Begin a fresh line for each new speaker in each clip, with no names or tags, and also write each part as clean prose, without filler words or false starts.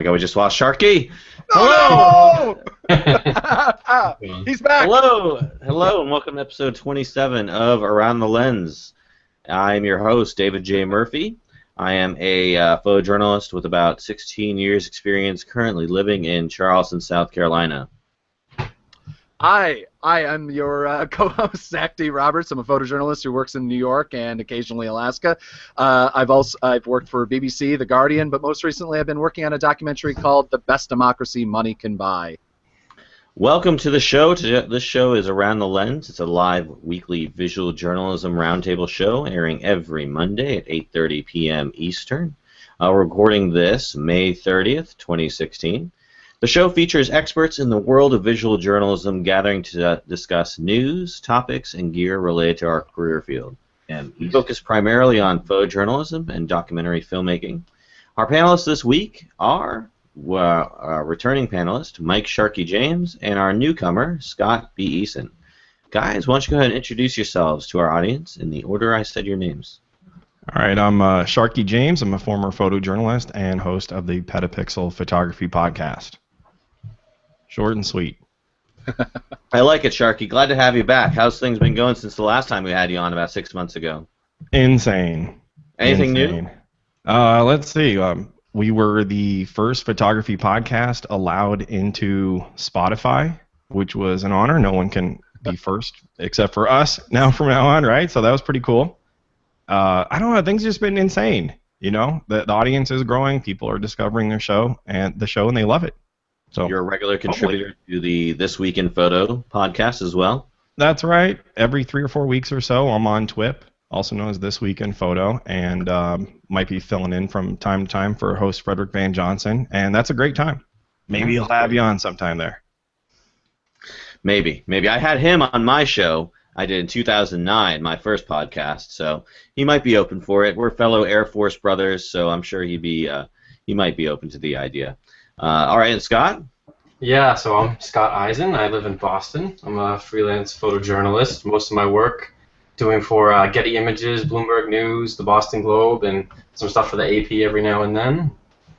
go. We just lost Sharky.
Hello! He's back.
Hello, and welcome to episode 27 of Around the Lens. I'm your host, David J. Murphy. I am a photojournalist with about 16 years' experience, currently living in Charleston, South Carolina.
I am your co-host, Zach D. Roberts. I'm a photojournalist who works in New York and occasionally Alaska. I've worked for BBC, The Guardian, but most recently I've been working on a documentary called The Best Democracy Money Can Buy.
Welcome to the show. This show is Around the Lens. It's a live weekly visual journalism roundtable show airing every Monday at 8:30 p.m. Eastern. We're recording this May 30th, 2016. The show features experts in the world of visual journalism gathering to discuss news, topics, and gear related to our career field. And we focus primarily on photojournalism and documentary filmmaking. Our panelists this week are our returning panelist, Mike Sharky James, and our newcomer, Scott B. Eisen. Guys, why don't you go ahead and introduce yourselves to our audience in the order I said your names.
All right, I'm Sharky James. I'm a former photojournalist and host of the Petapixel Photography Podcast. Short and sweet.
I like it, Sharky. Glad to have you back. How's things been going since the last time we had you on about 6 months ago?
Insane.
Anything new?
Let's see. We were the first photography podcast allowed into Spotify, which was an honor. No one can be first except for us now from now on, right? So that was pretty cool. I don't know. Things have just been insane. You know, the audience is growing. People are discovering their show, and they love it. So
you're a regular contributor to the This Week in Photo podcast as well?
That's right. Every 3 or 4 weeks or so, I'm on TWIP, also known as This Week in Photo, and might be filling in from time to time for host Frederick Van Johnson, and that's a great time. Maybe I'll have you on sometime there.
Maybe. I had him on my show. I did in 2009, my first podcast, so he might be open for it. We're fellow Air Force brothers, so I'm sure he might be open to the idea. All right, and Scott?
Yeah, so I'm Scott Eisen. I live in Boston. I'm a freelance photojournalist. Most of my work doing for Getty Images, Bloomberg News, the Boston Globe, and some stuff for the AP every now and then.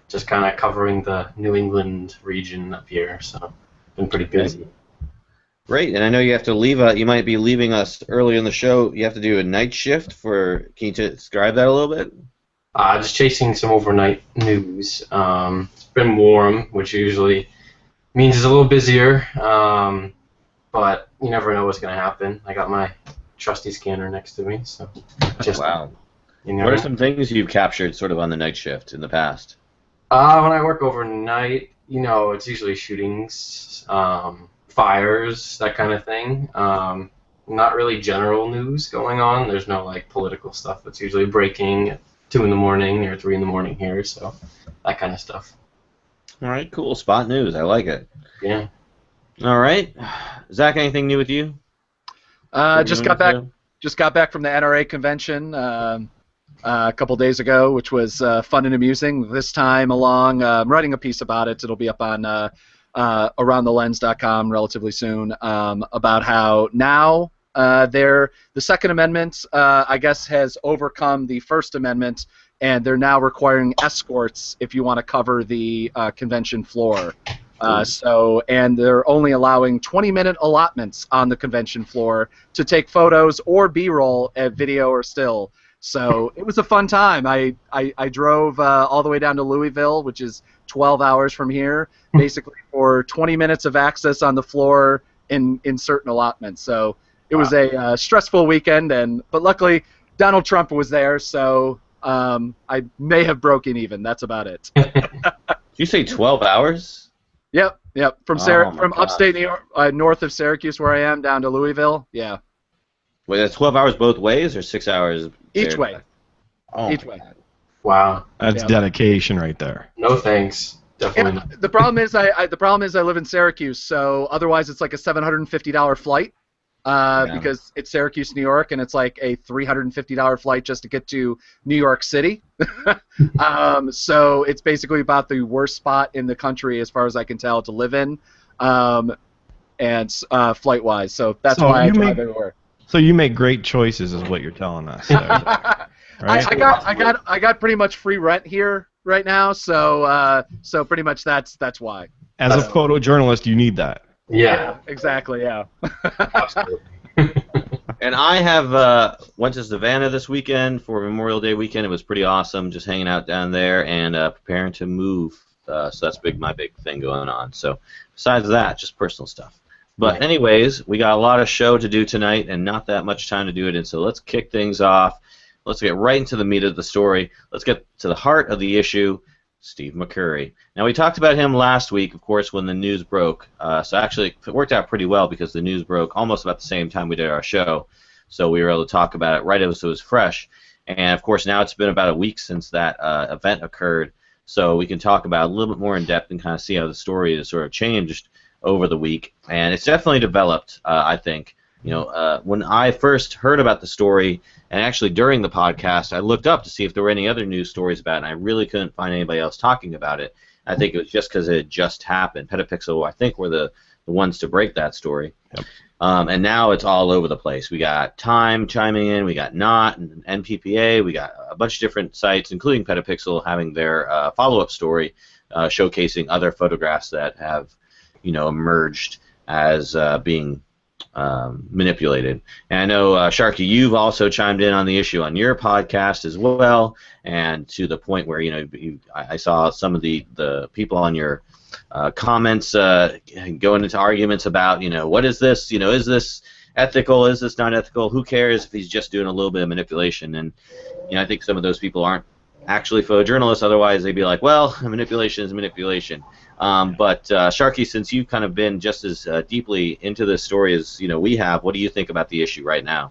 Just kind of covering the New England region up here, so been pretty busy.
Great, and I know you have to leave. You might be leaving us early in the show. You have to do a night shift for. Can you describe that a little bit?
Just chasing some overnight news. It's been warm, which usually means it's a little busier, but you never know what's going to happen. I got my trusty scanner next to me, so just
wow.
You know.
What are some things you've captured sort of on the night shift in the past?
When I work overnight, you know, it's usually shootings, fires, that kind of thing. Not really general news going on. There's no like political stuff. It's usually breaking at 2 in the morning or 3 in the morning here, so that kind of stuff.
All right, cool. Spot news. I like it.
Yeah.
All right. Zach, anything new with you?
Just got back from the NRA convention a couple days ago, which was fun and amusing. This time along, I'm writing a piece about it. It'll be up on aroundthelens.com relatively soon about how now the Second Amendment, I guess, has overcome the First Amendment, and they're now requiring escorts if you want to cover the convention floor. And they're only allowing 20-minute allotments on the convention floor to take photos or B-roll, video or still. So it was a fun time. I drove all the way down to Louisville, which is 12 hours from here, basically for 20 minutes of access on the floor in certain allotments. So it was a stressful weekend, but luckily Donald Trump was there, so I may have broken even. That's about it.
Did you say 12 hours?
Yep. From upstate New York, north of Syracuse, where I am, down to Louisville. Yeah.
Wait, that's 12 hours both ways, or 6 hours
each way?
Oh,
each way.
Wow.
That's dedication right there.
No thanks. Definitely not.
The problem is I live in Syracuse, so otherwise it's like a $750 flight. Because it's Syracuse, New York, and it's like a $350 flight just to get to New York City. So it's basically about the worst spot in the country, as far as I can tell, to live in, and flight-wise. So that's why I drive everywhere.
So you make great choices, is what you're telling us. Right?
I got pretty much free rent here right now. So pretty much that's why.
As a photojournalist, you need that.
Yeah.
Exactly. Yeah.
Absolutely.
And I have went to Savannah this weekend for Memorial Day weekend. It was pretty awesome, just hanging out down there and preparing to move. So that's my big thing going on. So besides that, just personal stuff. But anyways, we got a lot of show to do tonight and not that much time to do it in. So let's kick things off. Let's get right into the meat of the story. Let's get to the heart of the issue. Steve McCurry. Now, we talked about him last week, of course, when the news broke. So actually, it worked out pretty well because the news broke almost about the same time we did our show. So we were able to talk about it right as it was fresh. And, of course, now it's been about a week since that event occurred. So we can talk about it a little bit more in depth and kind of see how the story has sort of changed over the week. And it's definitely developed, I think. You know, when I first heard about the story, and actually during the podcast, I looked up to see if there were any other news stories about it, and I really couldn't find anybody else talking about it. I think it was just because it had just happened. Petapixel, I think, were the ones to break that story.
Yep.
And now it's all over the place. We got Time chiming in, we got Not and NPPA, we got a bunch of different sites, including Petapixel, having their follow-up story showcasing other photographs that have, emerged as being manipulated. And I know, Sharky, you've also chimed in on the issue on your podcast as well, and to the point where, I saw some of the people on your comments going into arguments about, what is this? Is this ethical? Is this not ethical? Who cares if he's just doing a little bit of manipulation? And, I think some of those people aren't actually photojournalists, otherwise they'd be like, well, manipulation is manipulation. But Sharky, since you've kind of been just as deeply into this story as we have, what do you think about the issue right now?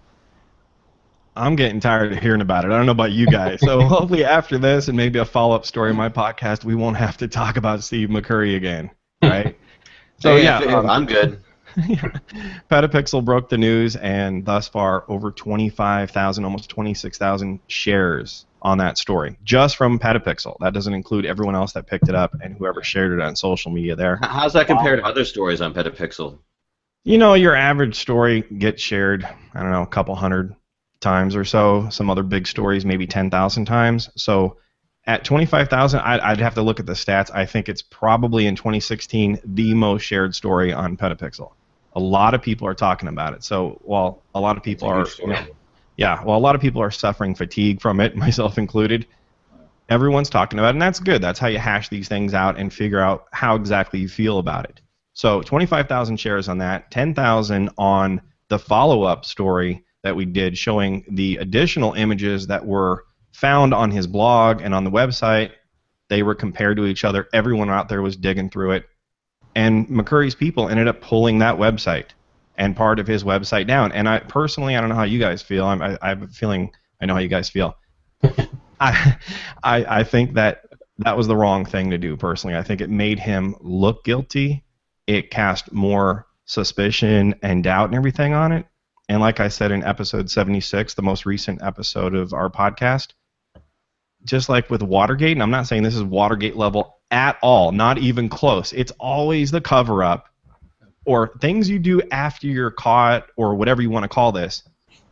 I'm getting tired of hearing about it. I don't know about you guys. So hopefully after this and maybe a follow-up story in my podcast, we won't have to talk about Steve McCurry again, right? So
I'm good.
Petapixel broke the news, and thus far over 25,000, almost 26,000 shares on that story, just from Petapixel. That doesn't include everyone else that picked it up and whoever shared it on social media there.
How's that compared to other stories on Petapixel?
Your average story gets shared, I don't know, a couple hundred times or so. Some other big stories, maybe 10,000 times. So at 25,000, I'd have to look at the stats. I think it's probably in 2016 the most shared story on Petapixel. A lot of people are talking about it. So while a lot of people are, a lot of people are suffering fatigue from it, myself included, everyone's talking about it, and that's good. That's how you hash these things out and figure out how exactly you feel about it. So 25,000 shares on that, 10,000 on the follow-up story that we did showing the additional images that were found on his blog and on the website. They were compared to each other. Everyone out there was digging through it. And McCurry's people ended up pulling that website and part of his website down. And I personally, I don't know how you guys feel. I have a feeling I know how you guys feel. I think that was the wrong thing to do, personally. I think it made him look guilty. It cast more suspicion and doubt and everything on it. And like I said in episode 76, the most recent episode of our podcast, just like with Watergate, and I'm not saying this is Watergate level at all, not even close. It's always the cover-up or things you do after you're caught or whatever you want to call this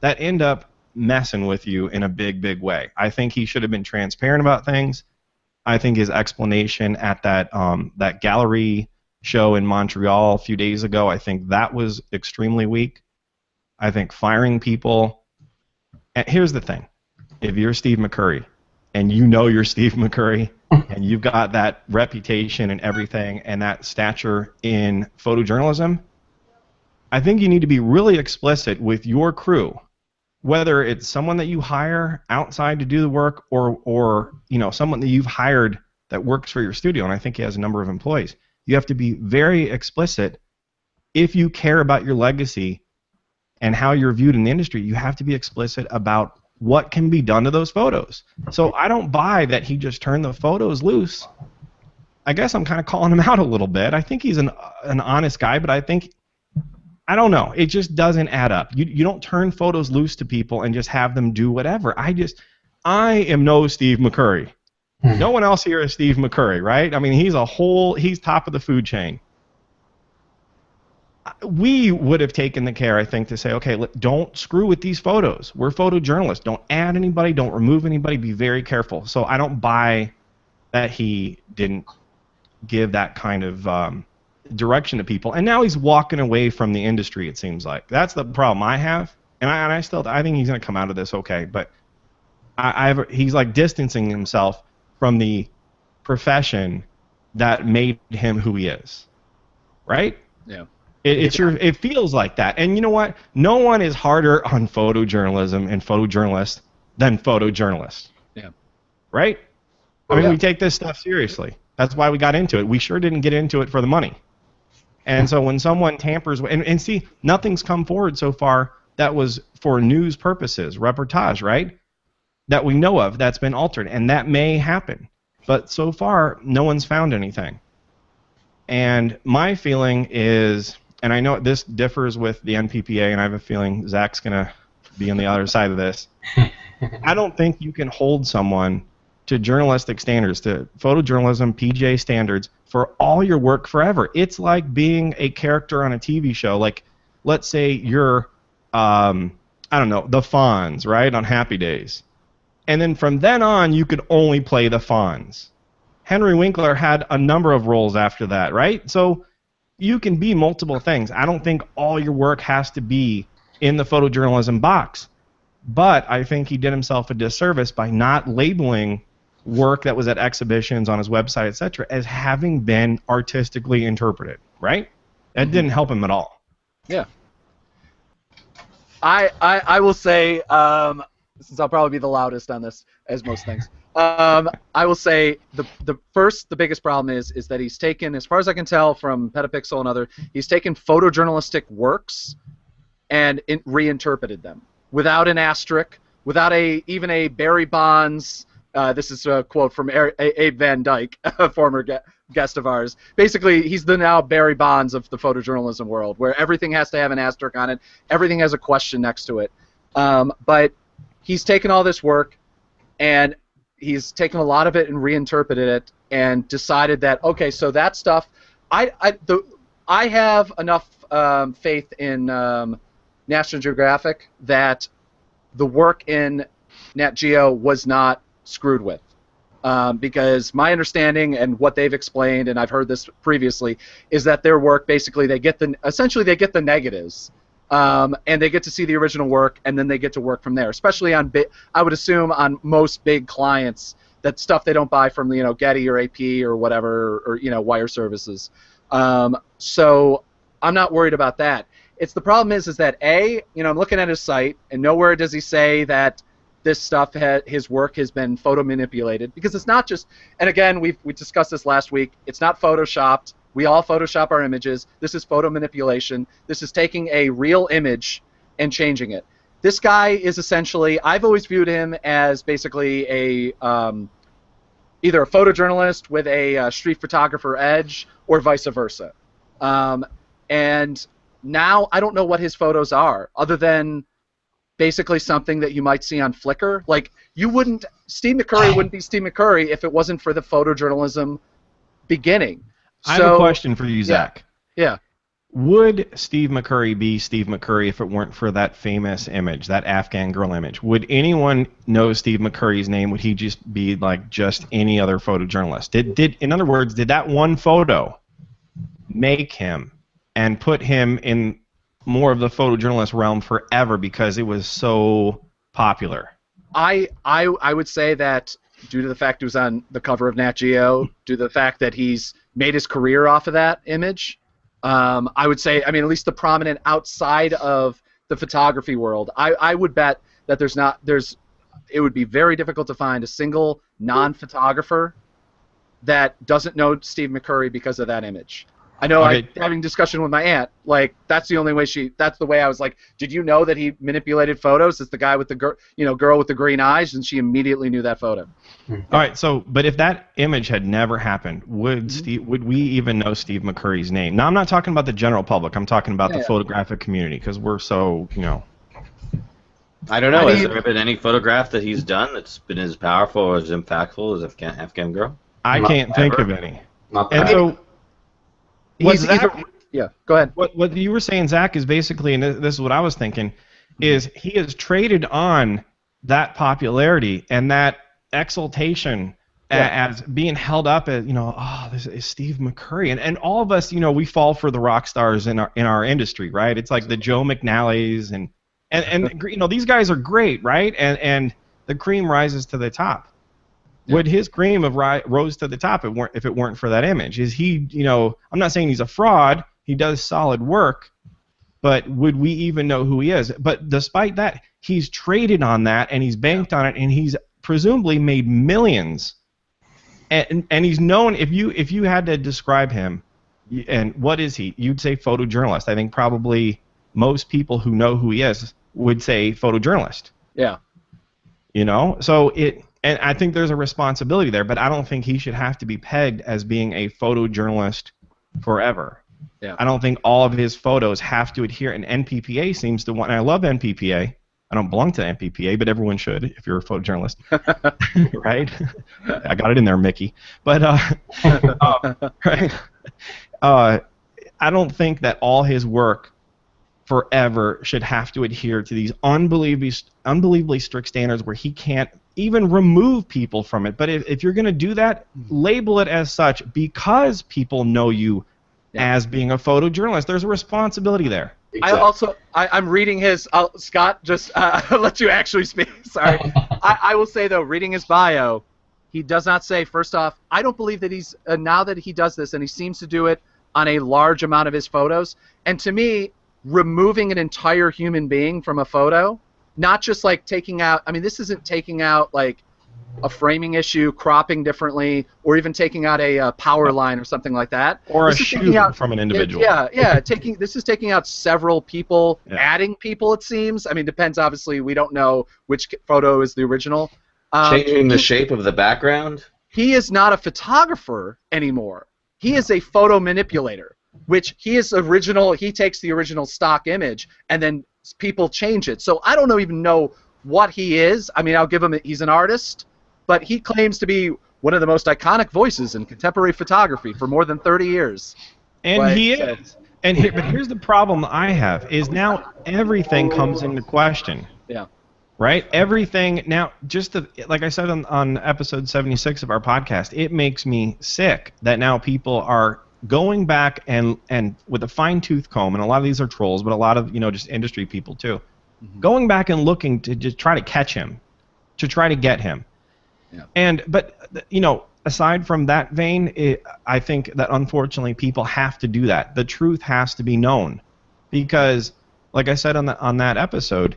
that end up messing with you in a big, big way. I think he should have been transparent about things. I think his explanation at that gallery show in Montreal a few days ago, I think that was extremely weak. I think firing people. And here's the thing. If you're Steve McCurry, and you're Steve McCurry, and you've got that reputation and everything and that stature in photojournalism, I think you need to be really explicit with your crew, whether it's someone that you hire outside to do the work or someone that you've hired that works for your studio, and I think he has a number of employees. You have to be very explicit. If you care about your legacy and how you're viewed in the industry, you have to be explicit about what can be done to those photos. So I don't buy that he just turned the photos loose. I guess I'm kind of calling him out a little bit. I think he's an honest guy, but I don't know. It just doesn't add up. You don't turn photos loose to people and just have them do whatever. I am no Steve McCurry. No one else here is Steve McCurry, right? I mean, he's top of the food chain. We would have taken the care, I think, to say, okay, don't screw with these photos. We're photojournalists. Don't add anybody. Don't remove anybody. Be very careful. So I don't buy that he didn't give that kind of direction to people, and now he's walking away from the industry. It seems like that's the problem I have, and I think he's going to come out of this okay, but he's like distancing himself from the profession that made him who he is, right?
Yeah.
It feels like that, and you know what? No one is harder on photojournalism and photojournalists than photojournalists.
Yeah.
Right? I mean, we take this stuff seriously. That's why we got into it. We sure didn't get into it for the money. And so when someone tampers, and see, nothing's come forward so far that was for news purposes, reportage, right? That we know of that's been altered, and that may happen. But so far, no one's found anything. And my feeling is, and I know this differs with the NPPA, and I have a feeling Zach's going to be on the other side of this. I don't think you can hold someone to journalistic standards, to photojournalism, PJ standards, for all your work forever. It's like being a character on a TV show. Like, let's say you're, I don't know, the Fonz, right, on Happy Days. And then from then on, you could only play the Fonz. Henry Winkler had a number of roles after that, right? So you can be multiple things. I don't think all your work has to be in the photojournalism box. But I think he did himself a disservice by not labeling work that was at exhibitions on his website, etc., as having been artistically interpreted, right? That didn't help him at all.
Yeah. I will say, since I'll probably be the loudest on this, as most things, I will say the biggest problem is that he's taken, as far as I can tell from Petapixel and other, he's taken photojournalistic works and reinterpreted them without an asterisk, without even a Barry Bonds. This is a quote from Abe Van Dyke, a former guest of ours. Basically, he's the now Barry Bonds of the photojournalism world, where everything has to have an asterisk on it, everything has a question next to it. But he's taken all this work, and he's taken a lot of it and reinterpreted it, and decided that, okay, so that stuff, I have enough faith in National Geographic that the work in Nat Geo was not screwed with, because my understanding and what they've explained, and I've heard this previously, is that their work basically essentially they get the negatives, and they get to see the original work, and then they get to work from there. Especially on I would assume on most big clients, that stuff they don't buy from Getty or AP or whatever, or wire services. So I'm not worried about that. It's the problem is that I'm looking at his site, and nowhere does he say that this stuff, his work has been photo manipulated, because it's not just, and again, we discussed this last week, it's not photoshopped. We all Photoshop our images. This is photo manipulation. This is taking a real image and changing it. This guy is essentially, I've always viewed him as basically either a photojournalist with a street photographer edge, or vice versa. And now I don't know what his photos are, other than basically something that you might see on Flickr. Like, Steve McCurry wouldn't be Steve McCurry if it wasn't for the photojournalism beginning.
I have a question for you, Zach.
Yeah.
Would Steve McCurry be Steve McCurry if it weren't for that famous image, that Afghan girl image? Would anyone know Steve McCurry's name? Would he just be like just any other photojournalist? In other words, did that one photo make him and put him in more of the photojournalist realm forever because it was so popular?
I would say that due to the fact it was on the cover of Nat Geo, due to the fact that he's made his career off of that image, I would say, at least the prominent outside of the photography world, I would bet that it would be very difficult to find a single non-photographer that doesn't know Steve McCurry because of that image. I know,
okay.
Having discussion with my aunt, like, that's the only way that's the way I was like, did you know that he manipulated photos? It's the guy with the girl with the green eyes, and she immediately knew that photo.
All right, but if that image had never happened, would we even know Steve McCurry's name? Now, I'm not talking about the general public. I'm talking about the photographic community, because we're so,
I don't know. Has there been any photograph that he's done that's been as powerful or as impactful as Afghan Girl?
I can't think of any.
Not
and
that.
so,
yeah, go ahead.
What you were saying, Zach, is basically, and this is what I was thinking, is he has traded on that popularity and that exaltation as being held up as, oh, this is Steve McCurry, and all of us, we fall for the rock stars in our industry, right? It's like the Joe McNallys and these guys are great, right? And the cream rises to the top. Would his cream have rose to the top if it weren't for that image? Is he, I'm not saying he's a fraud. He does solid work, but would we even know who he is? But despite that, he's traded on that, and he's banked on it, and he's presumably made millions. And he's known. If you had to describe him, and what is he? You'd say photojournalist. I think probably most people who know who he is would say photojournalist.
Yeah.
So and I think there's a responsibility there, but I don't think he should have to be pegged as being a photojournalist forever.
Yeah.
I don't think all of his photos have to adhere, and NPPA seems to want, and I love NPPA. I don't belong to the NPPA, but everyone should if you're a photojournalist. Right? I got it in there, Mickey. But, right? I don't think that all his work forever should have to adhere to these unbelievably strict standards where he can't even remove people from it. But if you're going to do that, label it as such because people know you as being a photojournalist. There's a responsibility there.
Exactly.
I'm reading his, Scott, just let you actually speak. Sorry. I will say, though, reading his bio, he does not say, first off, I don't believe that he's, now that he does this, and he seems to do it on a large amount of his photos, and to me, removing an entire human being from a photo, not just like taking out, I mean, this isn't taking out like a framing issue, cropping differently, or even taking out a power line or something like that.
Or
this
a shoe from an individual.
This is taking out several people, adding people, it seems. I mean, depends, obviously, we don't know which photo is the original.
Changing the shape of the background?
He is not a photographer anymore. He is a photo manipulator, which he takes the original stock image, and then people change it. So I don't even know what he is. I mean, I'll give him, he's an artist, but he claims to be one of the most iconic voices in contemporary photography for more than 30 years.
And right? He is. But here's the problem I have, is now everything comes into question.
Yeah.
Right? Everything, now, like I said on episode 76 of our podcast, it makes me sick that now people are going back and with a fine-tooth comb, and a lot of these are trolls, but a lot of, just industry people too, going back and looking to just try to catch him, to try to get him. Yeah. But aside from that vein, I think that unfortunately people have to do that. The truth has to be known, because, like I said on that episode,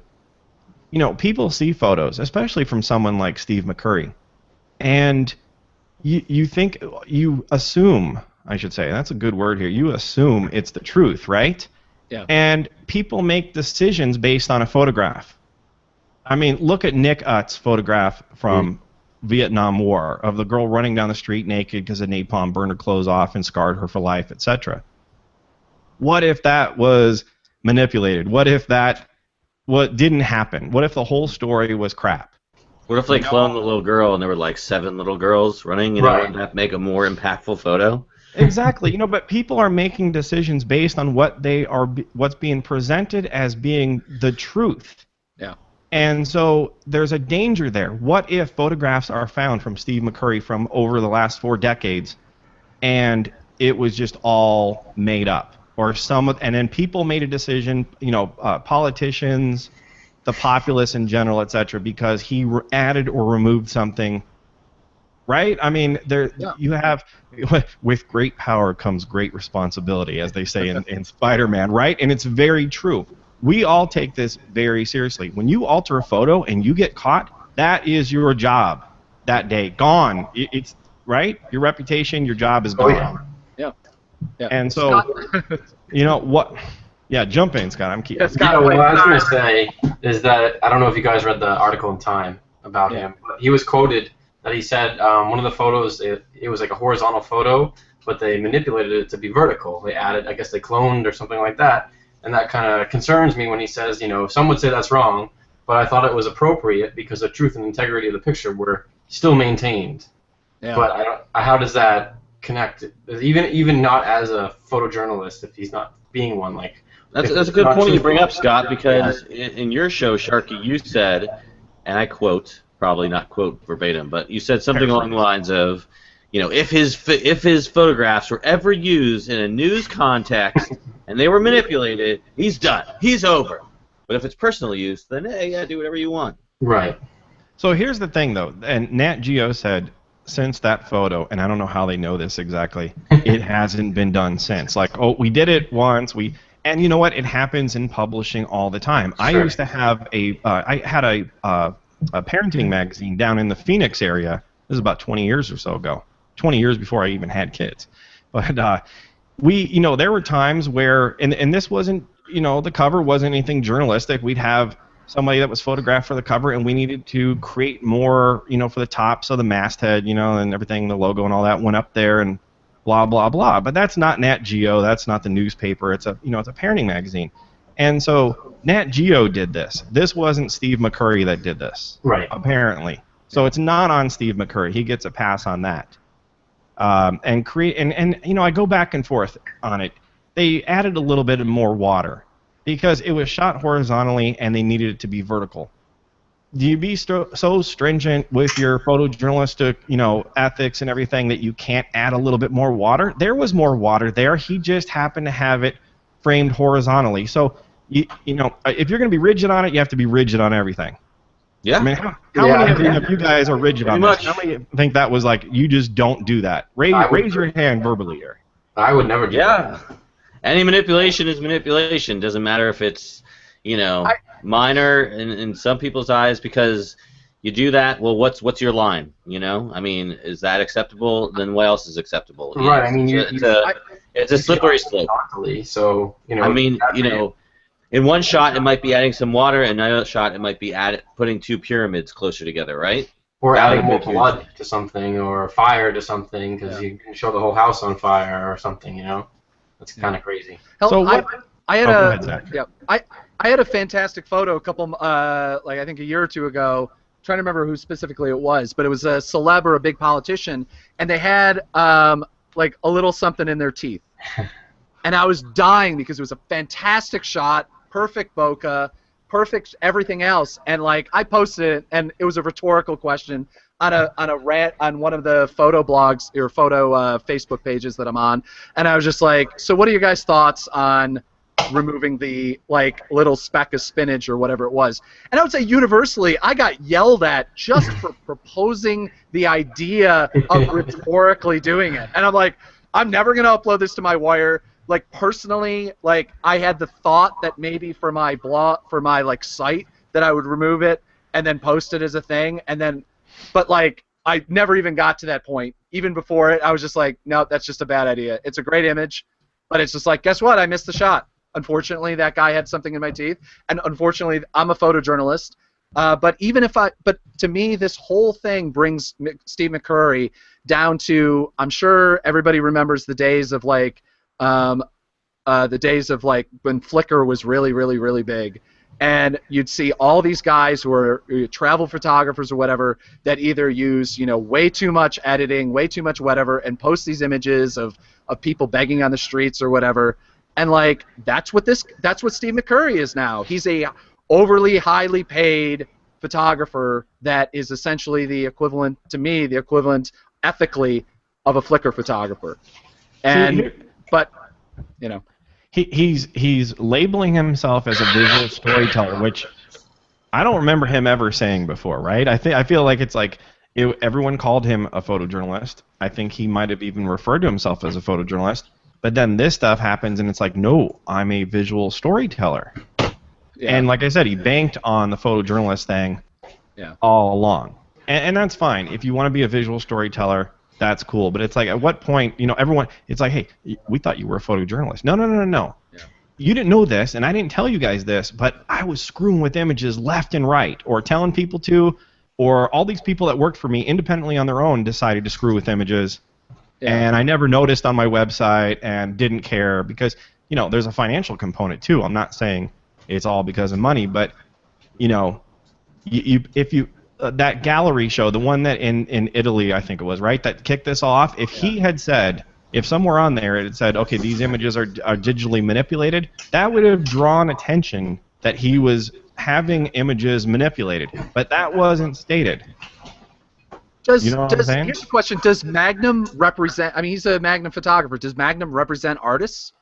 people see photos, especially from someone like Steve McCurry, and you assume, I should say, that's a good word here, you assume it's the truth, right?
Yeah.
And people make decisions based on a photograph. I mean, look at Nick Utt's photograph from Vietnam War of the girl running down the street naked because a napalm burned her clothes off and scarred her for life, etc. What if that was manipulated? What if what didn't happen? What if the whole story was crap?
What if they cloned the little girl and there were like 7 little girls running? Wouldn't that make a more impactful photo?
Exactly. But people are making decisions based on what's being presented as being the truth.
Yeah.
And so there's a danger there. What if photographs are found from Steve McCurry from over the last 4 decades, and it was just all made up? And then people made a decision, politicians, the populace in general, etc., because he added or removed something, right? I mean, you have, with great power comes great responsibility, as they say in Spider-Man, right? And it's very true. We all take this very seriously. When you alter a photo and you get caught, that is your job that day. Gone. It's right? Your reputation, your job is gone.
Yeah.
And so, what? Yeah, jump in, Scott. I'm keeping.
What I was going to say is that I don't know if you guys read the article in Time about him. But he was quoted that he said one of the photos, it was like a horizontal photo, but they manipulated it to be vertical. They added, I guess they cloned or something like that. And that kind of concerns me when he says, some would say that's wrong, but I thought it was appropriate because the truth and integrity of the picture were still maintained. Yeah. But how does that connect? Even not as a photojournalist, if he's not being one, like
that's a good point you bring up, Scott, because in your show, Sharky, you said, and I quote, probably not quote verbatim, but you said something along the lines of, if his photographs were ever used in a news context and they were manipulated, he's done. He's over. But if it's personal use, then hey, yeah, do whatever you want.
Right.
So here's the thing, though, and Nat Geo said since that photo, and I don't know how they know this exactly, it hasn't been done since. Like, oh, we did it once, and you know what? It happens in publishing all the time.
Sure.
I used to have I had a parenting magazine down in the Phoenix area. This is about 20 years or so ago. 20 years before I even had kids. But there were times where, and this wasn't, the cover wasn't anything journalistic. We'd have somebody that was photographed for the cover, and we needed to create more, for the top, so the masthead, and everything, the logo and all that went up there, and blah blah blah. But that's not Nat Geo. That's not the newspaper. It's a parenting magazine. And so Nat Geo did this. This wasn't Steve McCurry that did this.
Right.
Apparently. So it's not on Steve McCurry. He gets a pass on that. And I go back and forth on it. They added a little bit more water because it was shot horizontally and they needed it to be vertical. Do you be so stringent with your photojournalistic, ethics and everything that you can't add a little bit more water? There was more water there. He just happened to have it framed horizontally. So, if you're going to be rigid on it, you have to be rigid on everything.
Yeah.
I mean, how many of you guys are rigid on this? How many think that was like, you just don't do that? Raise your hand verbally here.
I would never do that.
Any manipulation is manipulation. Doesn't matter if it's, minor in some people's eyes, because you do that, well, what's your line? I mean, is that acceptable? Then what else is acceptable?
Right. I mean,
it's a slippery slope.
So,
I mean, in one shot it might be adding some water, and another shot it might be putting two pyramids closer together, right?
Or adding more blood to something, or fire to something, because you can show the whole house on fire or something. That's kind of crazy.
So I had a fantastic photo a couple, I think a year or two ago. I'm trying to remember who specifically it was, but it was a celeb or a big politician, and they had like a little something in their teeth, and I was dying because it was a fantastic shot, perfect bokeh, perfect everything else, and like I posted it, and it was a rhetorical question on one of the photo blogs or photo Facebook pages that I'm on, and I was just like, so what are your guys' thoughts on removing the little speck of spinach or whatever it was? And I would say universally I got yelled at just for proposing the idea of rhetorically doing it. And I'm like, I'm never going to upload this to my wire. Personally, I had the thought that maybe for my blog, for my site, that I would remove it and then post it as a thing, and then but I never even got to that point. Even before it, I was just like, no, that's just a bad idea. It's a great image, but it's just like, guess what? I missed the shot. Unfortunately, that guy had something in my teeth, and unfortunately, I'm a photojournalist. But to me, this whole thing brings Steve McCurry down to, I'm sure everybody remembers the days of when Flickr was really, really, really big, and you'd see all these guys who are travel photographers or whatever that either use way too much editing, way too much whatever, and post these images of people begging on the streets or whatever. And that's what Steve McCurry is now. He's a overly highly paid photographer that is essentially the equivalent ethically of a Flickr photographer. And
he's labeling himself as a visual storyteller, which I don't remember him ever saying before, right? I feel like it's everyone called him a photojournalist. I think he might have even referred to himself as a photojournalist. But then this stuff happens, and it's like, no, I'm a visual storyteller. Yeah. And like I said, he banked on the photojournalist thing all along. And that's fine. If you want to be a visual storyteller, that's cool. But it's like, at what point, everyone, it's like, hey, we thought you were a photojournalist. No. Yeah. You didn't know this, and I didn't tell you guys this, but I was screwing with images left and right, or telling people to, or all these people that worked for me independently on their own decided to screw with images. Yeah. And I never noticed on my website and didn't care because, there's a financial component too. I'm not saying it's all because of money, but, if you that gallery show, the one that in Italy, I think it was, right, that kicked this off, if he had said, if somewhere on there it had said, okay, these images are digitally manipulated, that would have drawn attention that he was having images manipulated, but that wasn't stated. You know what I'm saying?
Here's the question: does Magnum represent? I mean, he's a Magnum photographer. Does Magnum represent artists?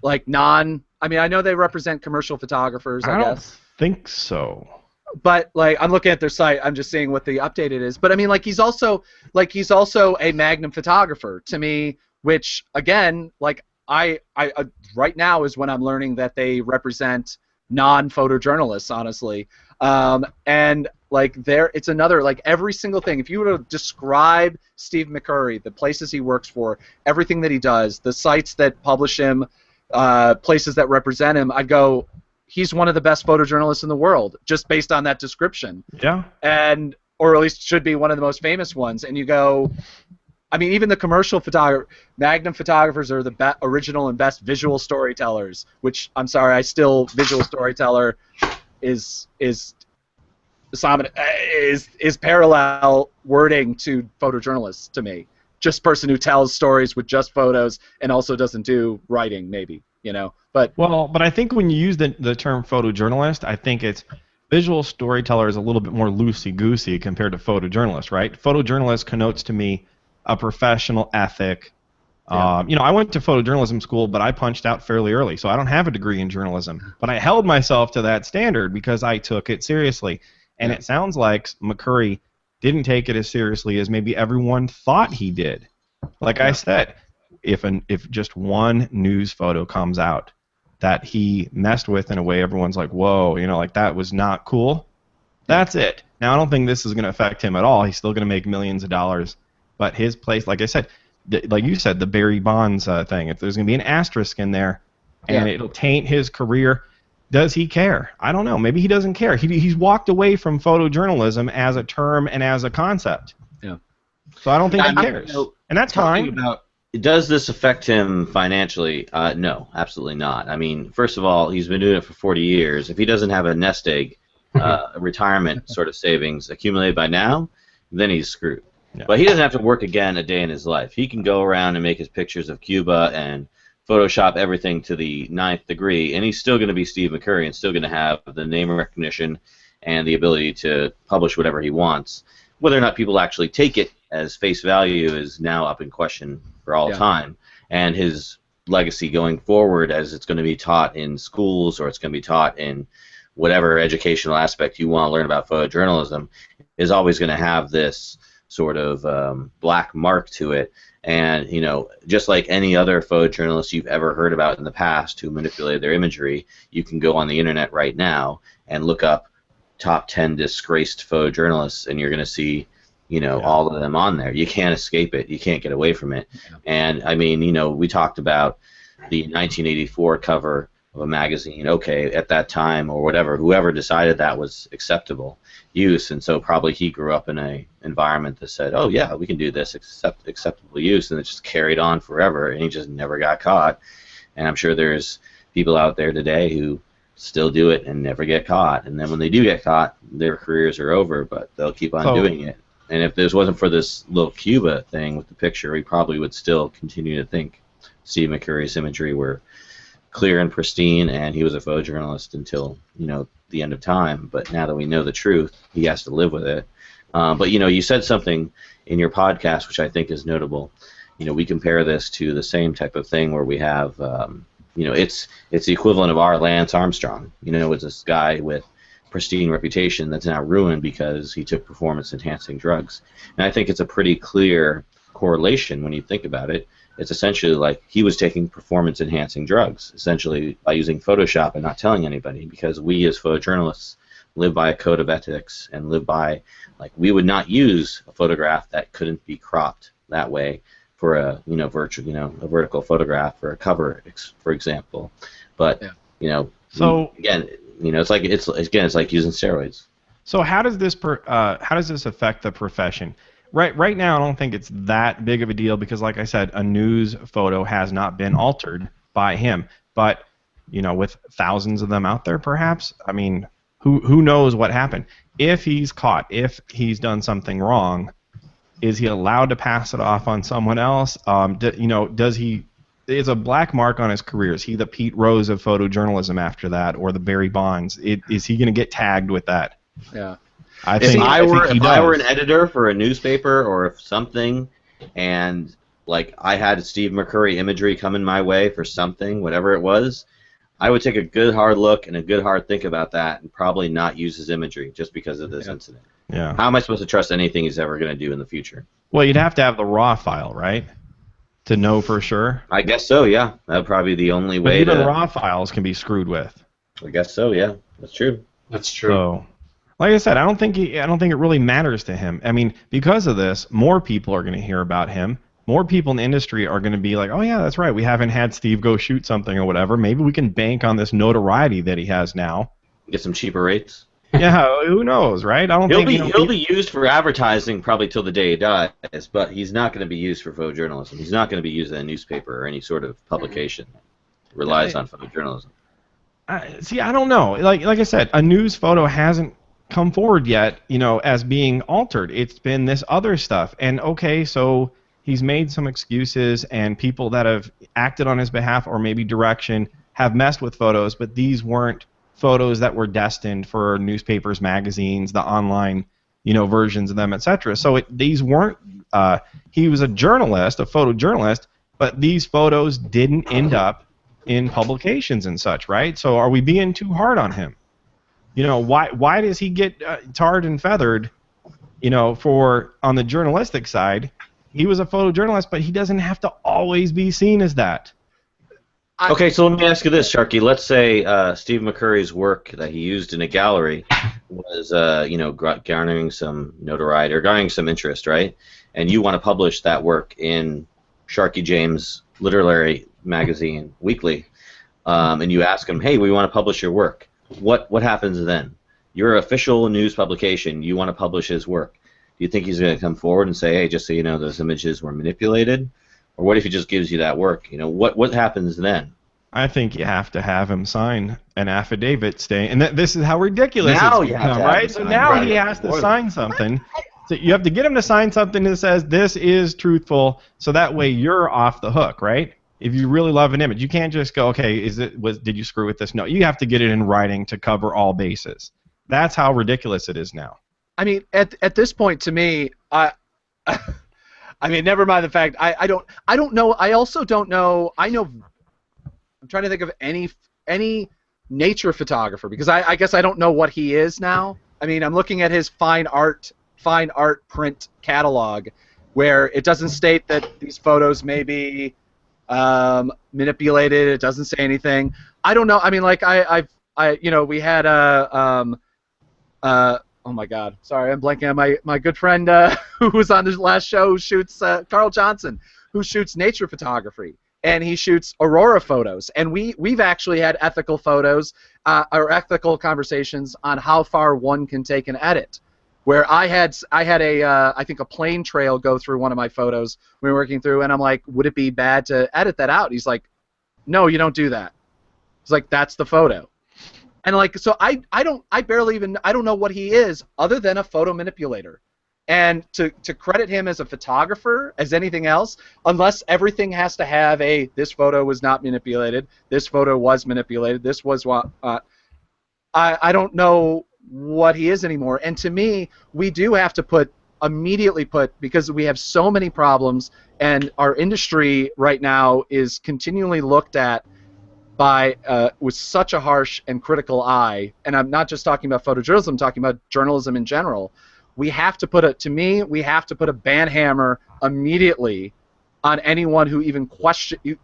Like I mean, I know they represent commercial photographers. I
don't
guess.
think so.
But like, I'm looking at their site. I'm just seeing what the updated is. But I mean, like, he's also a Magnum photographer to me. Which again, like, I right now is when I'm learning that they represent non-photojournalists, honestly. And like it's another, like, every single thing. If you were to describe Steve McCurry, the places he works for, everything that he does, the sites that publish him, places that represent him, I'd go, he's one of the best photojournalists in the world, just based on that description.
Yeah.
And or at least should be one of the most famous ones. And you go, I mean, even the commercial Magnum photographers are the original and best visual storytellers. Which, I'm sorry, visual storyteller is parallel wording to photojournalists to me. Just person who tells stories with just photos and also doesn't do writing, maybe, you know. But
I think when you use the term photojournalist, I think it's visual storyteller is a little bit more loosey-goosey compared to photojournalist, right? Photojournalist connotes to me a professional ethic.
Yeah.
You know, I went to photojournalism school, but I punched out fairly early, so I don't have a degree in journalism. But I held myself to that standard because I took it seriously. And it sounds like McCurry didn't take it as seriously as maybe everyone thought he did. Like I said, if just one news photo comes out that he messed with in a way everyone's like, whoa, you know, like that was not cool, that's it. Now, I don't think this is going to affect him at all. He's still going to make millions of dollars. But his place, like I said, like you said, the Barry Bonds thing, if there's going to be an asterisk in there and it'll taint his career, does he care? I don't know. Maybe he doesn't care. He's walked away from photojournalism as a term and as a concept.
Yeah.
So I don't think he cares. And that's fine.
Does this affect him financially? No, absolutely not. I mean, first of all, he's been doing it for 40 years. If he doesn't have a nest egg, retirement sort of savings accumulated by now, then he's screwed. Yeah. But he doesn't have to work again a day in his life. He can go around and make his pictures of Cuba and Photoshop everything to the 9th degree, and he's still going to be Steve McCurry and still going to have the name recognition and the ability to publish whatever he wants. Whether or not people actually take it as face value is now up in question for all time. And his legacy going forward, as it's going to be taught in schools or it's going to be taught in whatever educational aspect you want to learn about photojournalism, is always going to have this sort of black mark to it. And, you know, just like any other photojournalist you've ever heard about in the past who manipulated their imagery, you can go on the internet right now and look up top 10 disgraced photojournalists, and you're going to see, you know, all of them on there. You can't escape it. You can't get away from it. Yeah. And, I mean, you know, we talked about the 1984 cover of a magazine. Okay, at that time or whatever, whoever decided that was acceptable use, and so probably he grew up in a environment that said, oh yeah, we can do this, acceptable use, and it just carried on forever, and he just never got caught. And I'm sure there's people out there today who still do it and never get caught, and then when they do get caught, their careers are over, but they'll keep on doing it. And if this wasn't for this little Cuba thing with the picture, we probably would still continue to think Steve McCurry's imagery were clear and pristine, and he was a photojournalist until, you know, the end of time. But now that we know the truth, he has to live with it. But, you know, you said something in your podcast which I think is notable. You know, we compare this to the same type of thing where we have, you know, it's the equivalent of our Lance Armstrong. You know, it's this guy with pristine reputation that's now ruined because he took performance-enhancing drugs. And I think it's a pretty clear correlation when you think about it. It's essentially like he was taking performance-enhancing drugs, essentially by using Photoshop and not telling anybody, because we as photojournalists live by a code of ethics and live by, like, we would not use a photograph that couldn't be cropped that way for a, you know, a vertical photograph or a cover, for example. But you know, so again, you know, it's like it's like using steroids.
So how does this affect the profession? Right now, I don't think it's that big of a deal because, like I said, a news photo has not been altered by him. But, you know, with thousands of them out there, perhaps, I mean, who knows what happened? If he's caught, if he's done something wrong, is he allowed to pass it off on someone else? You know, does he? it's a black mark on his career. Is he the Pete Rose of photojournalism after that, or the Barry Bonds? Is he going to get tagged with that?
Yeah.
If I were an
does.
editor for a newspaper or if something, and like I had Steve McCurry imagery coming my way for something, whatever it was, I would take a good hard look and a good hard think about that and probably not use his imagery just because of this incident.
Yeah.
How am I supposed to trust anything he's ever going to do in the future?
Well, you'd have to have the raw file, right? To know for sure.
I guess so, yeah. That would probably be the only
But
way
even
to...
raw files can be screwed with.
I guess so, yeah. That's true.
That's true.
So, like I said, I don't think it really matters to him. I mean, because of this, more people are going to hear about him. More people in the industry are going to be like, oh yeah, that's right. We haven't had Steve go shoot something or whatever. Maybe we can bank on this notoriety that he has now.
Get some cheaper rates.
Yeah, who knows, right? I don't think
he'll be used for advertising probably till the day he dies, but he's not going to be used for photojournalism. He's not going to be used in a newspaper or any sort of publication that relies on photojournalism.
See, I don't know. Like I said, a news photo hasn't come forward yet, as being altered. It's been this other stuff. And okay, so he's made some excuses, and people that have acted on his behalf or maybe direction have messed with photos, but these weren't photos that were destined for newspapers, magazines, the online, versions of them, etc. So these weren't. He was a journalist, a photojournalist, but these photos didn't end up in publications and such, right? So are we being too hard on him? Why does he get tarred and feathered? For on the journalistic side, he was a photojournalist, but he doesn't have to always be seen as that.
Okay, so let me ask you this, Sharky. Let's say Steve McCurry's work that he used in a gallery was, garnering some notoriety or garnering some interest, right? And you want to publish that work in Sharky James Literary Magazine Weekly, and you ask him, hey, we want to publish your work. What happens then? You're an official news publication. You want to publish his work. Do you think he's going to come forward and say, hey, just so you know, those images were manipulated? Or what if he just gives you that work? What happens then?
I think you have to have him sign an affidavit saying, and this is how ridiculous
now
it's become, right? So now he has to sign something. So you have to get him to sign something that says this is truthful, so that way you're off the hook, right? If you really love an image, you can't just go, okay, did you screw with this? No, you have to get it in writing to cover all bases. That's how ridiculous it is now.
I mean, at this point, to me, I mean, never mind the fact I don't know. I also don't know. I'm trying to think of any nature photographer, because I guess I don't know what he is now. I mean, I'm looking at his fine art print catalog, where it doesn't state that these photos may be manipulated. It doesn't say anything. I don't know. I mean, like we had oh my God, sorry, I'm blanking on my good friend who was on the last show, who shoots Carl Johnson, who shoots nature photography, and he shoots aurora photos. And we've actually had ethical photos or ethical conversations on how far one can take an edit. Where I had I think a plane trail go through one of my photos we were working through, and I'm like, would it be bad to edit that out? He's like, no, you don't do that. He's like, that's the photo. And like, so I don't know what he is other than a photo manipulator. And to credit him as a photographer, as anything else, unless everything has to have this photo was not manipulated, this photo was manipulated, this was what, I don't know what he is anymore. And to me, we do have to immediately put, because we have so many problems, and our industry right now is continually looked at by with such a harsh and critical eye. And I'm not just talking about photojournalism, I'm talking about journalism in general. We have to put a ban hammer immediately on anyone who even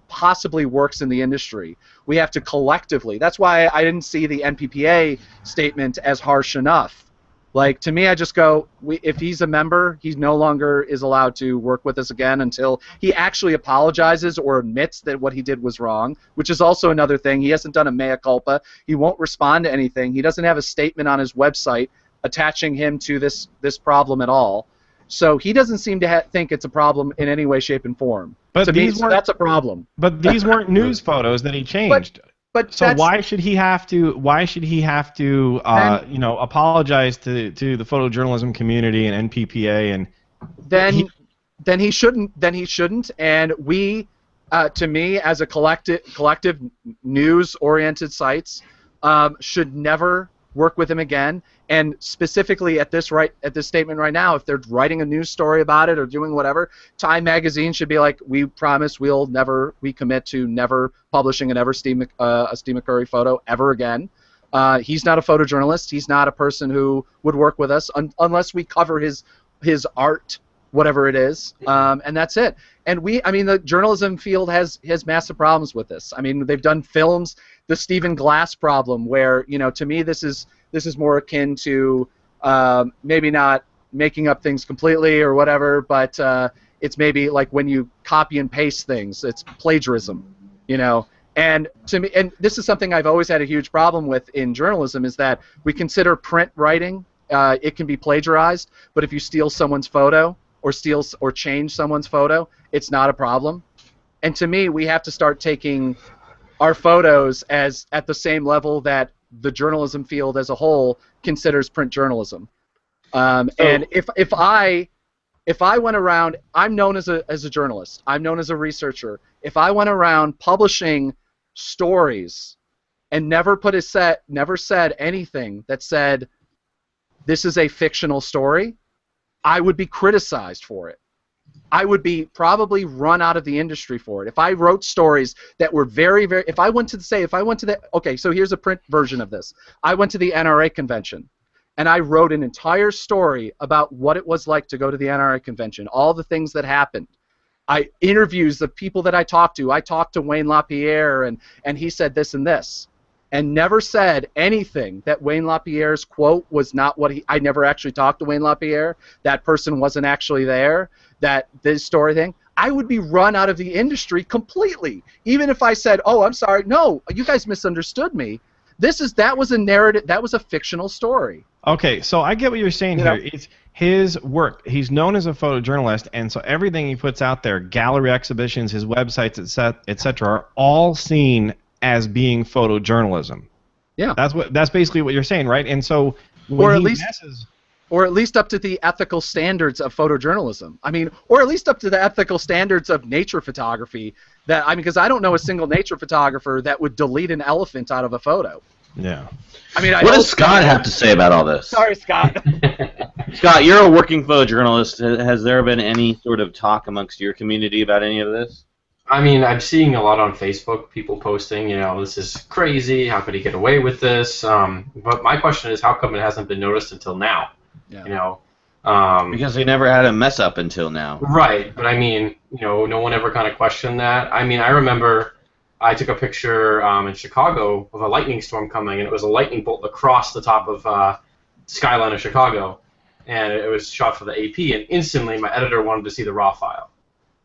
possibly works in the industry. We have to collectively. That's why I didn't see the NPPA statement as harsh enough. Like, to me, I just go, if he's a member, he no longer is allowed to work with us again until he actually apologizes or admits that what he did was wrong, which is also another thing. He hasn't done a mea culpa. He won't respond to anything. He doesn't have a statement on his website attaching him to this problem at all. So he doesn't seem to think it's a problem in any way, shape, and form.
But
to me, so that's a problem.
But these weren't news photos that he changed.
But
so why should he have to? Why should he have to? Apologize to the photojournalism community and NPPA and?
Then he shouldn't. And we to me, as a collective news-oriented sites, should never work with him again. And specifically at this statement right now, if they're writing a news story about it or doing whatever, Time Magazine should be like, we promise we commit to never publishing a Steve McCurry photo ever again. He's not a photojournalist. He's not a person who would work with us unless we cover his art, whatever it is, and that's it. And the journalism field has massive problems with this. I mean, they've done films, the Stephen Glass problem, where, to me this is more akin to maybe not making up things completely or whatever, but it's maybe like when you copy and paste things, it's plagiarism, And to me, and this is something I've always had a huge problem with in journalism, is that we consider print writing, it can be plagiarized, but if you steal someone's photo or change someone's photo, it's not a problem. And to me, we have to start taking our photos as at the same level that the journalism field as a whole considers print journalism. And if I went around, I'm known as a journalist, I'm known as a researcher. If I went around publishing stories and never said anything that said this is a fictional story, I would be criticized for it. I would be probably run out of the industry for it. If I wrote stories that were very, very, okay, so here's a print version of this. I went to the NRA convention, and I wrote an entire story about what it was like to go to the NRA convention, all the things that happened. I interviews the people that I talked to. I talked to Wayne LaPierre, and he said this and this, and never said anything that Wayne LaPierre's quote was not what I never actually talked to Wayne LaPierre. That person wasn't actually there. That this story thing, I would be run out of the industry completely. Even if I said, "Oh, I'm sorry, no, you guys misunderstood me. That was a narrative. That was a fictional story."
Okay, so I get what you're saying here. It's his work. He's known as a photojournalist, and so everything he puts out there, gallery exhibitions, his websites, etc., are all seen as being photojournalism.
Yeah,
that's basically what you're saying, right? And so when
or at least up to the ethical standards of photojournalism. I mean, or at least up to the ethical standards of nature photography. Because I don't know a single nature photographer that would delete an elephant out of a photo.
Yeah.
I mean, what does Scott have to say about all this?
Sorry, Scott.
Scott, you're a working photojournalist. Has there been any sort of talk amongst your community about any of this?
I mean, I'm seeing a lot on Facebook, people posting, this is crazy, how could he get away with this? But my question is, how come it hasn't been noticed until now?
Yeah.
Because they never had a mess up until now.
Right, but I mean, no one ever kind of questioned that. I mean, I remember I took a picture in Chicago of a lightning storm coming, and it was a lightning bolt across the top of skyline of Chicago, and it was shot for the AP, and instantly my editor wanted to see the raw file,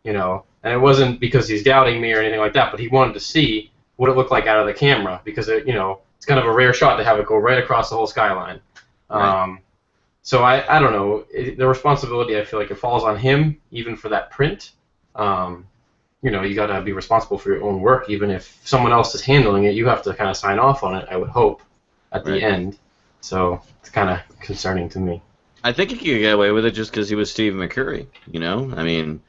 and it wasn't because he's doubting me or anything like that, but he wanted to see what it looked like out of the camera, because it's kind of a rare shot to have it go right across the whole skyline. Right. So I don't know. The responsibility, I feel like it falls on him, even for that print. You got to be responsible for your own work. Even if someone else is handling it, you have to kind of sign off on it, I would hope, at the end. So it's kind of concerning to me.
I think he could get away with it just because he was Steve McCurry, I mean,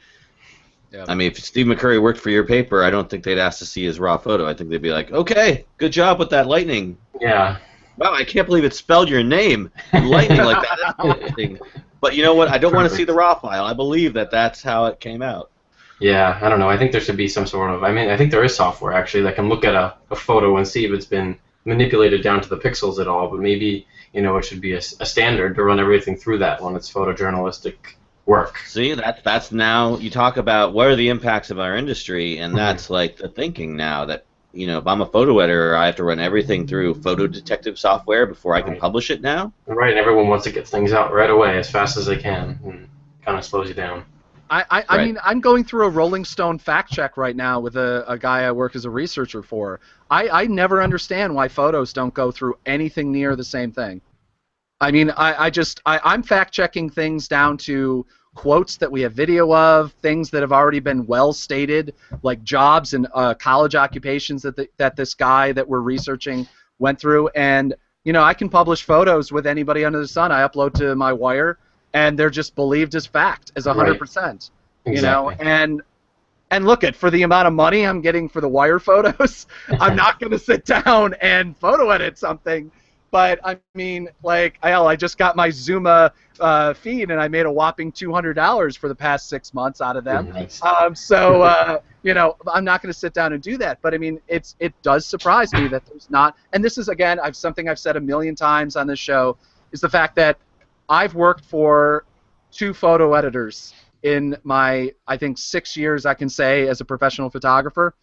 if Steve McCurry worked for your paper, I don't think they'd ask to see his raw photo. I think they'd be like, okay, good job with that lightning.
Yeah.
Wow, I can't believe it spelled your name. Lightning like that. That's interesting. But you know what? I don't want to see the raw file. I believe that's how it came out.
Yeah, I don't know. I think there should be some sort of... I think there is software, actually, that can look at a photo and see if it's been manipulated down to the pixels at all. But maybe, it should be a standard to run everything through that when it's photojournalistic work.
See, that's now... You talk about what are the impacts of our industry, and that's like the thinking now that... if I'm a photo editor, I have to run everything through photo detective software before I can publish it now.
Right, and everyone wants to get things out right away as fast as they can, and kind of slows you down.
I mean, I'm going through a Rolling Stone fact check right now with a guy I work as a researcher for. I never understand why photos don't go through anything near the same thing. I mean, I'm fact checking things down to quotes that we have video of, things that have already been well stated, like jobs and college occupations that this guy that we're researching went through. And I can publish photos with anybody under the sun. I upload to my Wire, and they're just believed as fact, as 100%.
Right. Exactly.
And And look at for the amount of money I'm getting for the wire photos, I'm not going to sit down and photo edit something. But I mean, like, I just got my Zuma feed, and I made a whopping $200 for the past 6 months out of them.
Nice.
You know, I'm not going to sit down and do that. But I mean, it does surprise me that there's not. And this is again, something I've said a million times on this show, is the fact that I've worked for 2 photo editors in my, I think, 6 years, I can say, as a professional photographer.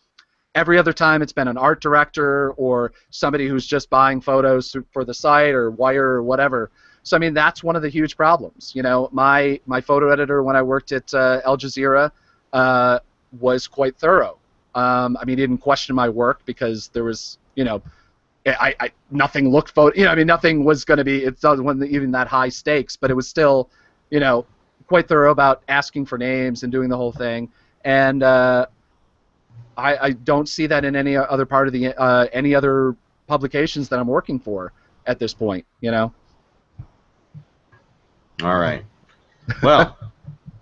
Every other time it's been an art director or somebody who's just buying photos for the site or wire or whatever. So, I mean, that's one of the huge problems. You know, my photo editor when I worked at Al Jazeera was quite thorough. I mean, he didn't question my work because there was, you know, nothing looked you know, I mean, nothing was going to be, it wasn't even that high stakes, but it was still, you know, quite thorough about asking for names and doing the whole thing. And I don't see that in any other part of the any other publications that I'm working for at this point, you know.
All right. Well,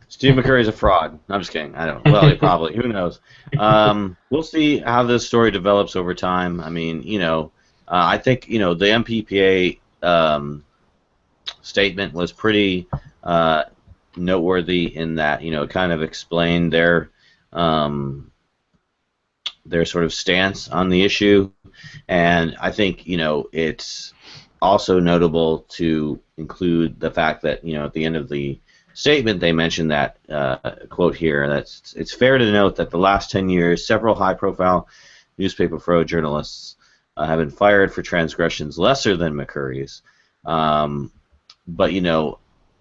Steve McCurry's a fraud. I'm just kidding. I don't know. Well, he probably. Who knows? We'll see how this story develops over time. I mean, you know, I think, you know, the MPPA statement was pretty noteworthy in that, you know, it kind of explained their sort of stance on the issue, and I think, you know, it's also notable to include the fact that, you know, at the end of the statement they mentioned that quote here, that it's fair to note that the last 10 years several high-profile newspaper photojournalists have been fired for transgressions lesser than McCurry's, but, you know,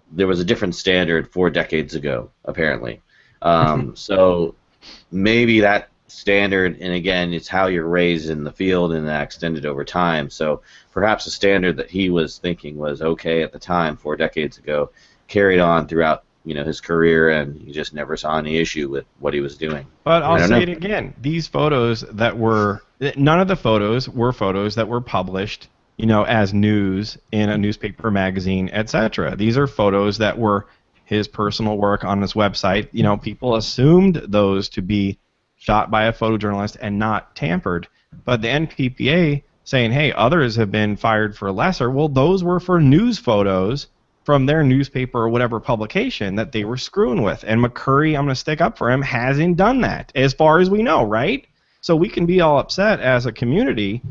there was a different standard 4 decades ago, apparently. So maybe that standard, and again, it's how you're raised in the field and that extended over time. So perhaps the standard that he was thinking was okay at the time 4 decades ago carried on throughout, you know, his career, and he just never saw any issue with what he was doing.
But I'll say it again. These photos that were, none of the photos were photos that were published, you know, as news in a newspaper, magazine, etc. These are photos that were his personal work on his website. You know, people assumed those to be shot by a photojournalist and not tampered. But the NPPA saying, hey, others have been fired for lesser, well, those were for news photos from their newspaper or whatever publication that they were screwing with. And McCurry, I'm going to stick up for him, hasn't done that, as far as we know, right? So we can be all upset as a community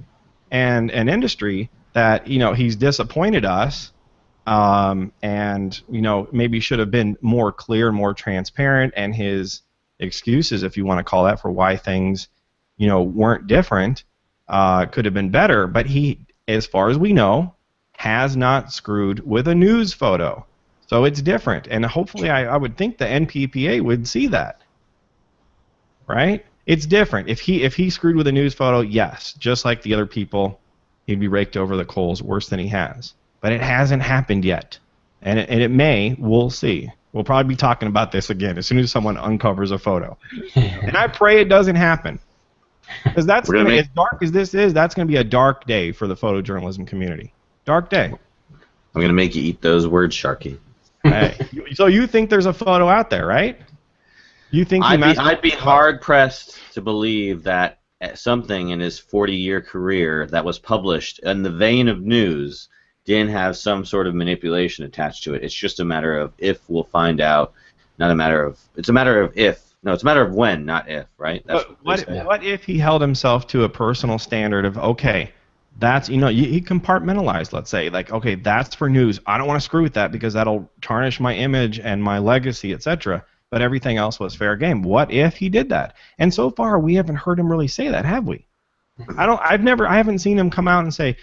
and an industry that, you know, he's disappointed us, and, you know, maybe should have been more clear, more transparent, and his excuses, if you want to call that, for why things, you know, weren't different, could have been better. But he, as far as we know, has not screwed with a news photo. So it's different. And hopefully I would think the NPPA would see that. Right? It's different. If he screwed with a news photo, yes, just like the other people, he'd be raked over the coals worse than he has. But it hasn't happened yet. And it may. We'll see. We'll probably be talking about this again as soon as someone uncovers a photo. And I pray it doesn't happen. Because that's gonna, as dark as this is, that's going to be a dark day for the photojournalism community. Dark day.
I'm going to make you eat those words, Sharky.
Hey, so you think there's a photo out there, right? You think
I'd be hard-pressed to believe that something in his 40-year career that was published in the vein of news didn't have some sort of manipulation attached to it. It's just a matter of if we'll find out, not a matter of... It's a matter of if. No, it's a matter of when, not if, right? That's
what if he held himself to a personal standard of, okay, that's, you know, he compartmentalized, let's say, like, okay, that's for news. I don't want to screw with that because that'll tarnish my image and my legacy, etc. But everything else was fair game. What if he did that? And so far, we haven't heard him really say that, have we? I haven't seen him come out and say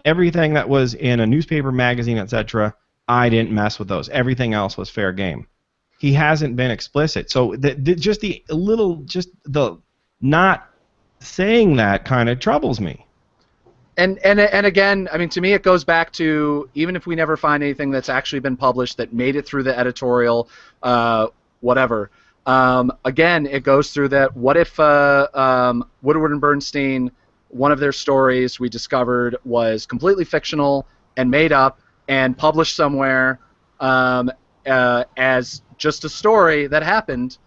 everything that was in a newspaper, magazine, etc. I didn't mess with those. Everything else was fair game. He hasn't been explicit. So the not saying that kind of troubles me.
And again, I mean, to me, it goes back to, even if we never find anything that's actually been published that made it through the editorial, whatever. Again, it goes through that. What if Woodward and Bernstein, one of their stories we discovered was completely fictional and made up and published somewhere as just a story that happened?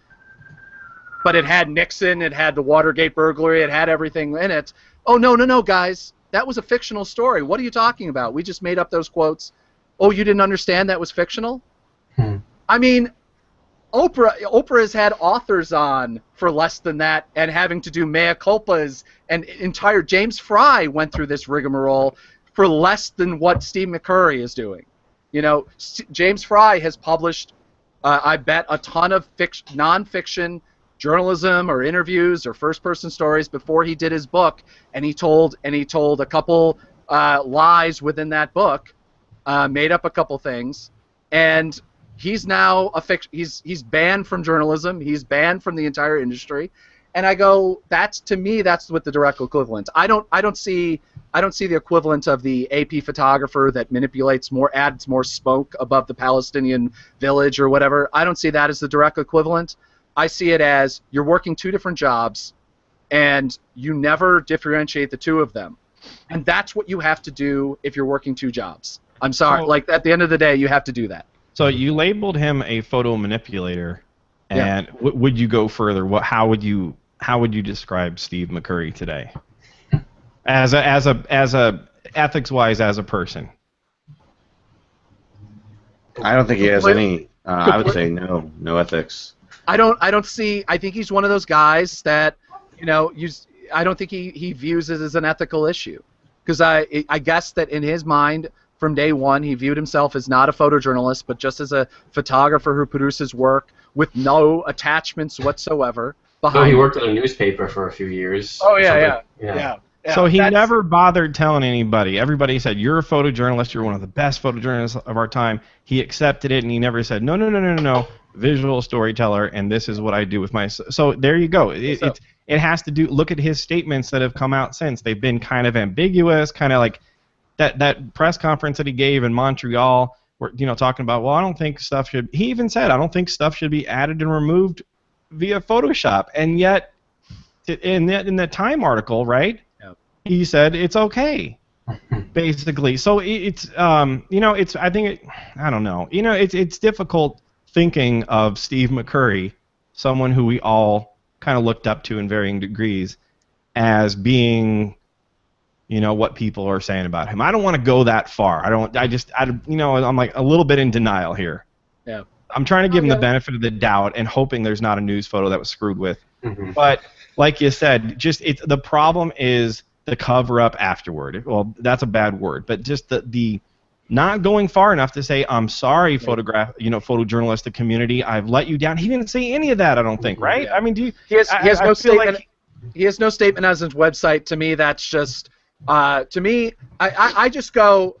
but it had Nixon, it had the Watergate burglary, it had everything in it. Oh, no, guys. That was a fictional story. What are you talking about? We just made up those quotes. Oh, you didn't understand that was fictional? I mean, Oprah has had authors on for less than that and having to do mea culpas, and entire James Fry went through this rigmarole for less than what Steve McCurry is doing. You know, James Fry has published, I bet, a ton of nonfiction journalism or interviews or first-person stories before he did his book, and he told a couple lies within that book, made up a couple things, and he's now he's banned from journalism. He's banned from the entire industry, and I go, to me that's what the direct equivalent. I don't see the equivalent of the AP photographer that adds more smoke above the Palestinian village or whatever. I don't see that as the direct equivalent. I see it as you're working two different jobs, and you never differentiate the two of them, and that's what you have to do if you're working two jobs. I'm sorry, like at the end of the day, you have to do that.
So you labeled him a photo manipulator, and would you go further? How would you describe Steve McCurry today, as a ethics-wise, as a person?
I don't think he has any. I would say no ethics.
I think he's one of those guys that, you know, I don't think he views it as an ethical issue, because I guess that in his mind, from day one, he viewed himself as not a photojournalist, but just as a photographer who produces work with no attachments whatsoever behind.
So he worked at a newspaper for a few years.
Oh yeah.
So he never bothered telling anybody. Everybody said, "You're a photojournalist. You're one of the best photojournalists of our time." He accepted it, and he never said, "No. Visual storyteller, and this is what I do with my." So there you go. It has to do. Look at his statements that have come out since. They've been kind of ambiguous, kind of like that press conference that he gave in Montreal, where, you know, talking about, well, I don't think stuff should. He even said, I don't think stuff should be added and removed via Photoshop, and yet in the Time article, right? Yep. He said it's okay, basically. So it's you know, it's I don't know. You know, it's difficult thinking of Steve McCurry, someone who we all kind of looked up to in varying degrees, as being, you know, what people are saying about him. I don't want to go that far. You know, I'm like a little bit in denial here.
Yeah.
I'm trying to give him the benefit of the doubt and hoping there's not a news photo that was screwed with. Mm-hmm. But like you said, the problem is the cover up afterward. Well, that's a bad word, but just the not going far enough to say, I'm sorry, photojournalistic community, I've let you down. He didn't say any of that, I don't think, right? Yeah. I mean, he has no statement. Like
he has no statement on his website. To me, that's just to me. I just go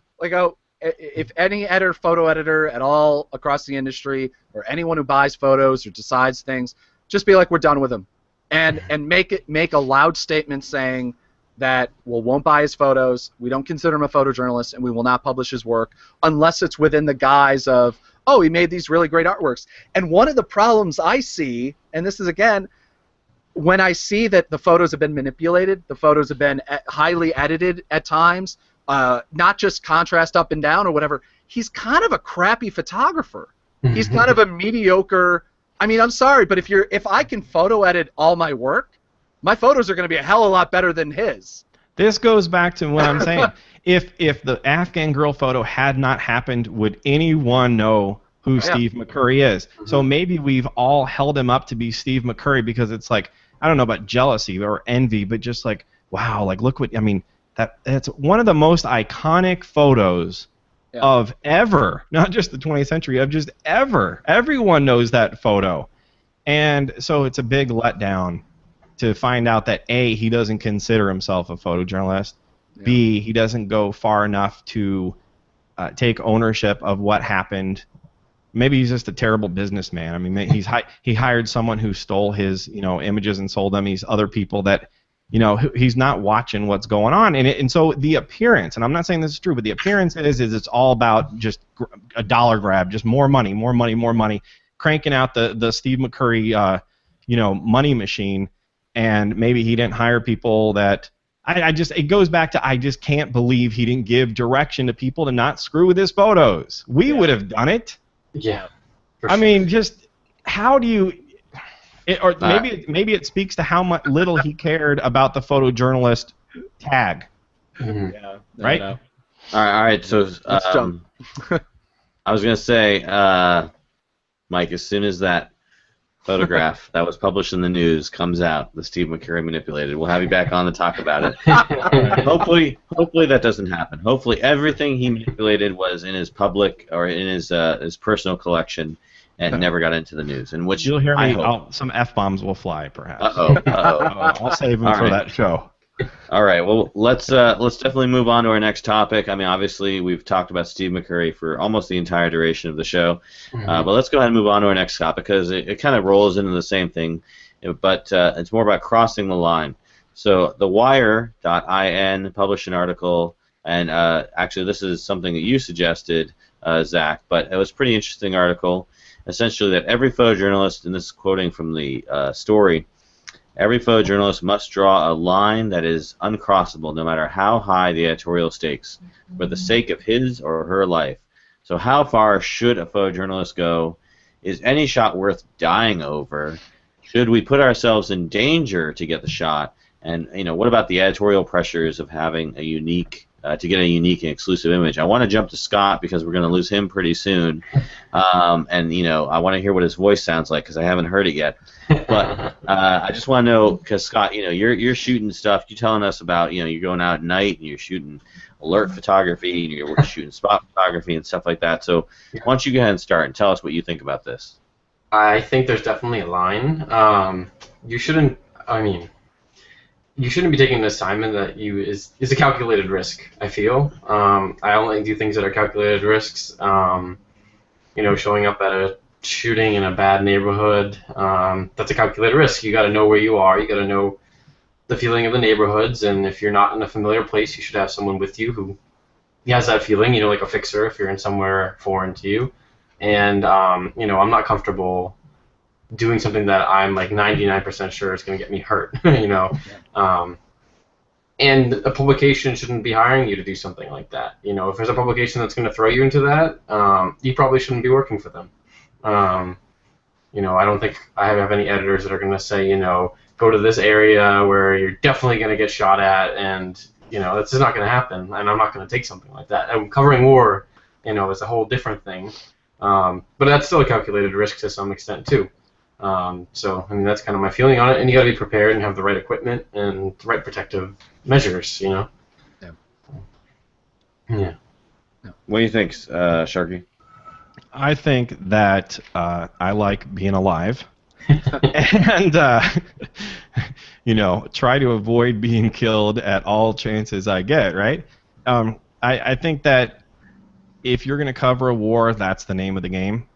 if any photo editor at all across the industry, or anyone who buys photos or decides things, just be like, we're done with him, and make a loud statement saying that won't buy his photos, we don't consider him a photojournalist, and we will not publish his work unless it's within the guise of, oh, he made these really great artworks. And one of the problems I see, and this is again, when I see that the photos have been manipulated, the photos have been highly edited at times, not just contrast up and down or whatever, he's kind of a crappy photographer. He's kind of a mediocre. I mean, I'm sorry, but if I can photo edit all my work, my photos are going to be a hell of a lot better than his.
This goes back to what I'm saying. If the Afghan girl photo had not happened, would anyone know who Steve McCurry is? So maybe we've all held him up to be Steve McCurry because it's like, I don't know about jealousy or envy, but just like, wow, like look what, I mean, that's one of the most iconic photos of ever, not just the 20th century, of just ever. Everyone knows that photo. And so it's a big letdown to find out that A, he doesn't consider himself a photojournalist, B, he doesn't go far enough to take ownership of what happened. Maybe he's just a terrible businessman. I mean, he hired someone who stole his, images and sold them. He's other people that, he's not watching what's going on. And so the appearance, and I'm not saying this is true, but the appearance is it's all about just a dollar grab, just more money, cranking out the Steve McCurry, money machine. And maybe he didn't hire people that it goes back to, I just can't believe he didn't give direction to people to not screw with his photos. We would have done it.
Yeah.
I mean, just how do you, Or maybe it speaks to how much little he cared about the photojournalist tag.
Mhm.
Yeah.
Right?
No.
All right. So
Let's jump.
I was gonna say, Mike, as soon as that photograph that was published in the news comes out, the Steve McCurry manipulated, we'll have you back on to talk about it. Hopefully that doesn't happen. Hopefully everything he manipulated was in his public or in his personal collection and never got into the news. In which
You'll hear
I
me.
hope.
Some F-bombs will fly, perhaps.
Uh-oh.
I'll save them
All
for
right.
that show.
All right. Well, let's definitely move on to our next topic. I mean, obviously, we've talked about Steve McCurry for almost the entire duration of the show, but let's go ahead and move on to our next topic because it kind of rolls into the same thing, but it's more about crossing the line. So, The Wire.in published an article, and actually, this is something that you suggested, Zach, but it was a pretty interesting article. Essentially, that every photojournalist, and this is quoting from the story. Every photojournalist must draw a line that is uncrossable, no matter how high the editorial stakes, for the sake of his or her life. So how far should a photojournalist go? Is any shot worth dying over? Should we put ourselves in danger to get the shot? And what about the editorial pressures of having a unique, to get a unique and exclusive image? I want to jump to Scott because we're going to lose him pretty soon, and I want to hear what his voice sounds like because I haven't heard it yet. But I just want to know, because Scott, you're shooting stuff. You're telling us about, you're going out at night and you're shooting alert photography and you're shooting spot photography and stuff like that. So why don't you go ahead and start and tell us what you think about this?
I think there's definitely a line. You shouldn't. I mean, you shouldn't be taking an assignment that is a calculated risk. I feel. I only do things that are calculated risks. Showing up at a shooting in a bad neighborhood, that's a calculated risk. You got to know where you are. You got to know the feeling of the neighborhoods, and if you're not in a familiar place, you should have someone with you who has that feeling. Like a fixer if you're in somewhere foreign to you. And I'm not comfortable doing something that I'm like 99% sure is going to get me hurt. And a publication shouldn't be hiring you to do something like that. If there's a publication that's going to throw you into that, you probably shouldn't be working for them. I don't think I have any editors that are going to say, go to this area where you're definitely going to get shot at, and it's just not going to happen. And I'm not going to take something like that. And covering war, is a whole different thing. But that's still a calculated risk to some extent too. So that's kind of my feeling on it. And you got to be prepared and have the right equipment and the right protective measures.
Yeah.
Yeah.
What do you think, Sharky?
I think that I like being alive, and try to avoid being killed at all chances I get. Right? I think that if you're going to cover a war, that's the name of the game,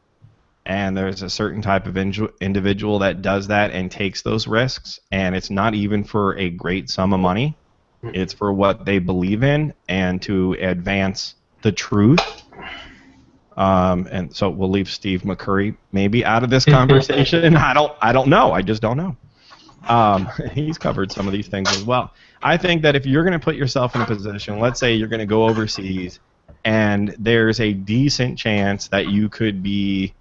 and there's a certain type of individual that does that and takes those risks, and it's not even for a great sum of money. It's for what they believe in and to advance the truth. And so we'll leave Steve McCurry maybe out of this conversation. I don't know. I just don't know. He's covered some of these things as well. I think that if you're going to put yourself in a position, let's say you're going to go overseas, and there's a decent chance that you could be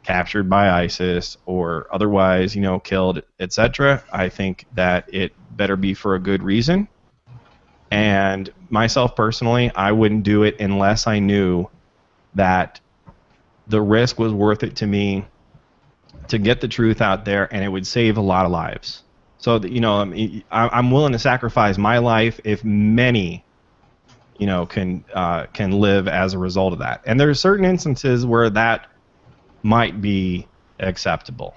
captured by ISIS or otherwise, killed, etc. I think that it better be for a good reason. And myself personally, I wouldn't do it unless I knew that the risk was worth it to me to get the truth out there, and it would save a lot of lives. So that, I'm willing to sacrifice my life if many, can live as a result of that. And there are certain instances where that might be acceptable.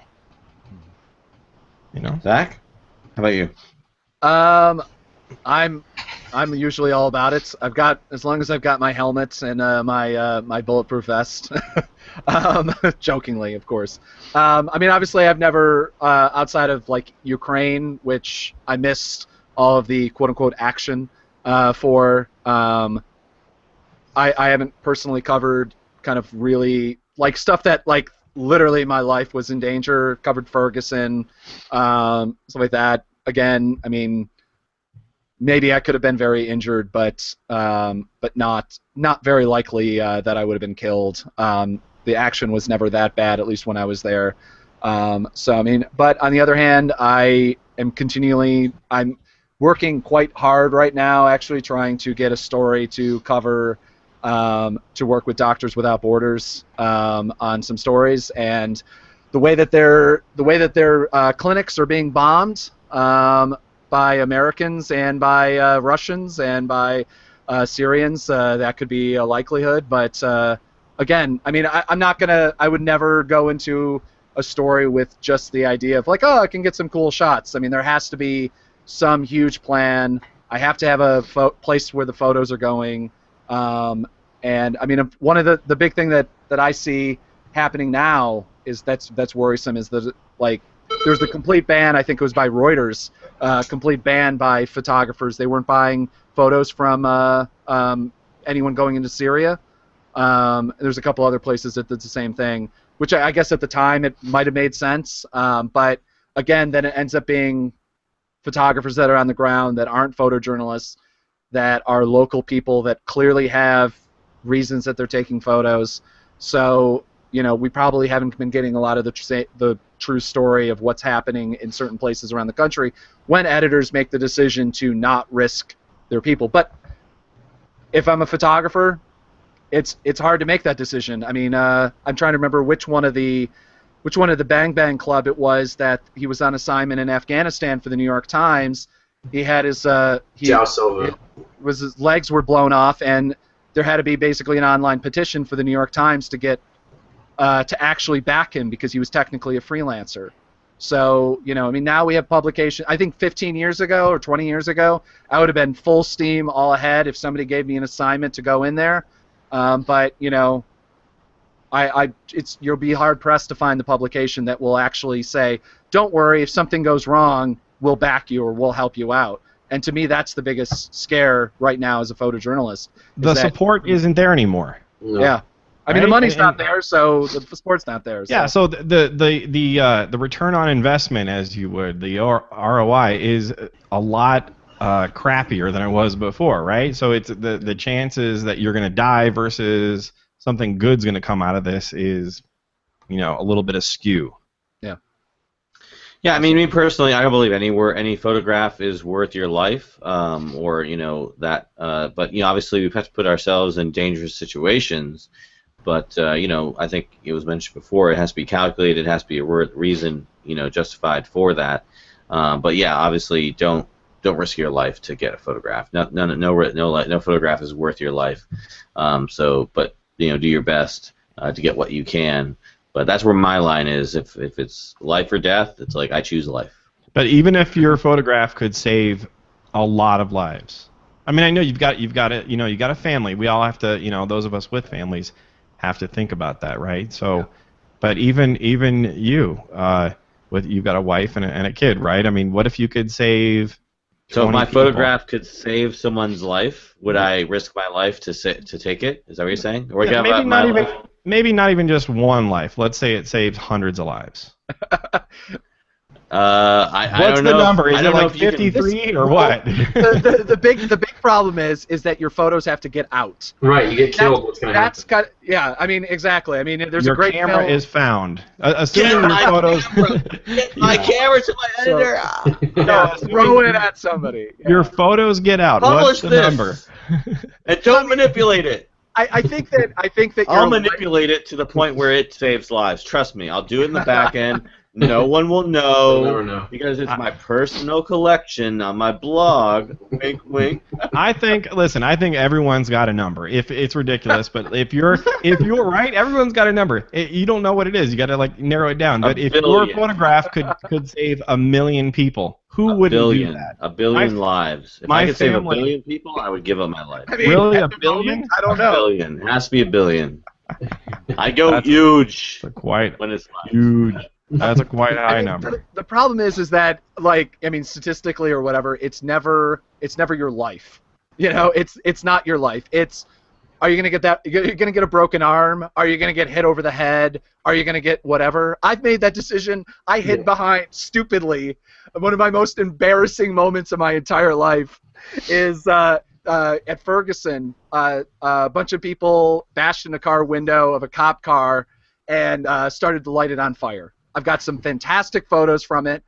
Zach, how about you?
I'm usually all about it. As long as I've got my helmet and my bulletproof vest. Jokingly, of course. Obviously, I've never outside of like Ukraine, which I missed all of the quote unquote action for. I haven't personally covered kind of really like stuff that like literally my life was in danger. Covered Ferguson, stuff like that. Again, maybe I could have been very injured, but not very likely that I would have been killed. The action was never that bad, at least when I was there. So I mean, but on the other hand, I'm working quite hard right now, actually trying to get a story to cover, to work with Doctors Without Borders on some stories, and the way that their clinics are being bombed by Americans and by Russians and by Syrians, that could be a likelihood. But again, I mean, I would never go into a story with just the idea of like, oh, I can get some cool shots. I mean, there has to be some huge plan. I have to have a place where the photos are going. And I mean, one of the big thing that I see happening now is that's worrisome is that like there's the complete ban. I think it was by Reuters, complete ban by photographers. They weren't buying photos from anyone going into Syria. There's a couple other places that did the same thing, which I guess at the time it might have made sense. But again, then it ends up being photographers that are on the ground that aren't photojournalists, that are local people that clearly have reasons that they're taking photos. So, you know, we probably haven't been getting a lot of the true story of what's happening in certain places around the country when editors make the decision to not risk their people. But if I'm a photographer, it's hard to make that decision. I mean, I'm trying to remember which one of the Bang Bang Club it was that he was on assignment in Afghanistan for the New York Times. He had his his legs were blown off, and there had to be basically an online petition for the New York Times to get to actually back him because he was technically a freelancer. So, you know, I mean, now we have publication. I think 15 years ago or 20 years ago, I would have been full steam all ahead if somebody gave me an assignment to go in there. But, you know, you'll be hard pressed to find the publication that will actually say, don't worry, if something goes wrong, we'll back you or we'll help you out. And to me, that's the biggest scare right now as a photojournalist.
The support isn't there anymore.
No.
Yeah. I mean, the money's not there, so the support's not there. So.
Yeah, so the return on investment, as you would, the ROI is a lot crappier than it was before, right? So it's the chances that you're going to die versus something good's going to come out of this is, you know, a little bit askew.
Yeah.
Yeah, I mean, me personally, I don't believe any photograph is worth your life, or you know that. But you know, obviously, we have to put ourselves in dangerous situations. But you know, I think it was mentioned before. It has to be calculated. It has to be a reason, you know, justified for that. But yeah, obviously, don't risk your life to get a photograph. No photograph is worth your life. But you know, do your best to get what you can. But that's where my line is. If it's life or death, it's like I choose life.
But even if your photograph could save a lot of lives, I mean, I know you've got a family. We all have to, you know, those of us with families have to think about that, right? So, yeah. But even you, you've got a wife and a kid, right? I mean, what if you could save?
So if my photograph could save someone's life, would I risk my life to take it? Is that what you're saying? Or
yeah, maybe not even just one life. Let's say it saves hundreds of lives.
What's
the number? Is it like 53 or what?
The big problem is that your photos have to get out.
Right, you get killed. What's going to happen?
Yeah, I mean, exactly. I mean, there's
your
a great
camera
film.
is found. Assuming your photos.
Get my camera to my editor.
No, throw it at somebody. Yeah.
Your photos get out.
Publish
What's the
this.
number?
And don't manipulate it.
I think that
I'll manipulate it to the point where it saves lives. Trust me, I'll do it in the back end. No one will know,
never know
because it's my personal collection on my blog. Wink, wink.
I think everyone's got a number. If it's ridiculous, but if you're right, everyone's got a number. You don't know what it is. You got to like narrow it down. But if your photograph could save 1 million people, who wouldn't do that?
A billion lives. If I could save 1 billion people, I would give up my life.
I mean,
really, a billion?
I don't know.
A billion. It has to be a billion. I go huge when it's live.
Huge. That's a quite high number.
The problem is that, like, I mean, statistically or whatever, it's never your life. You know, it's not your life. It's, are you gonna get that? You're gonna get a broken arm? Are you gonna get hit over the head? Are you gonna get whatever? I've made that decision. I hid behind stupidly. One of my most embarrassing moments of my entire life is at Ferguson. A bunch of people bashed in a car window of a cop car and started to light it on fire. I've got some fantastic photos from it.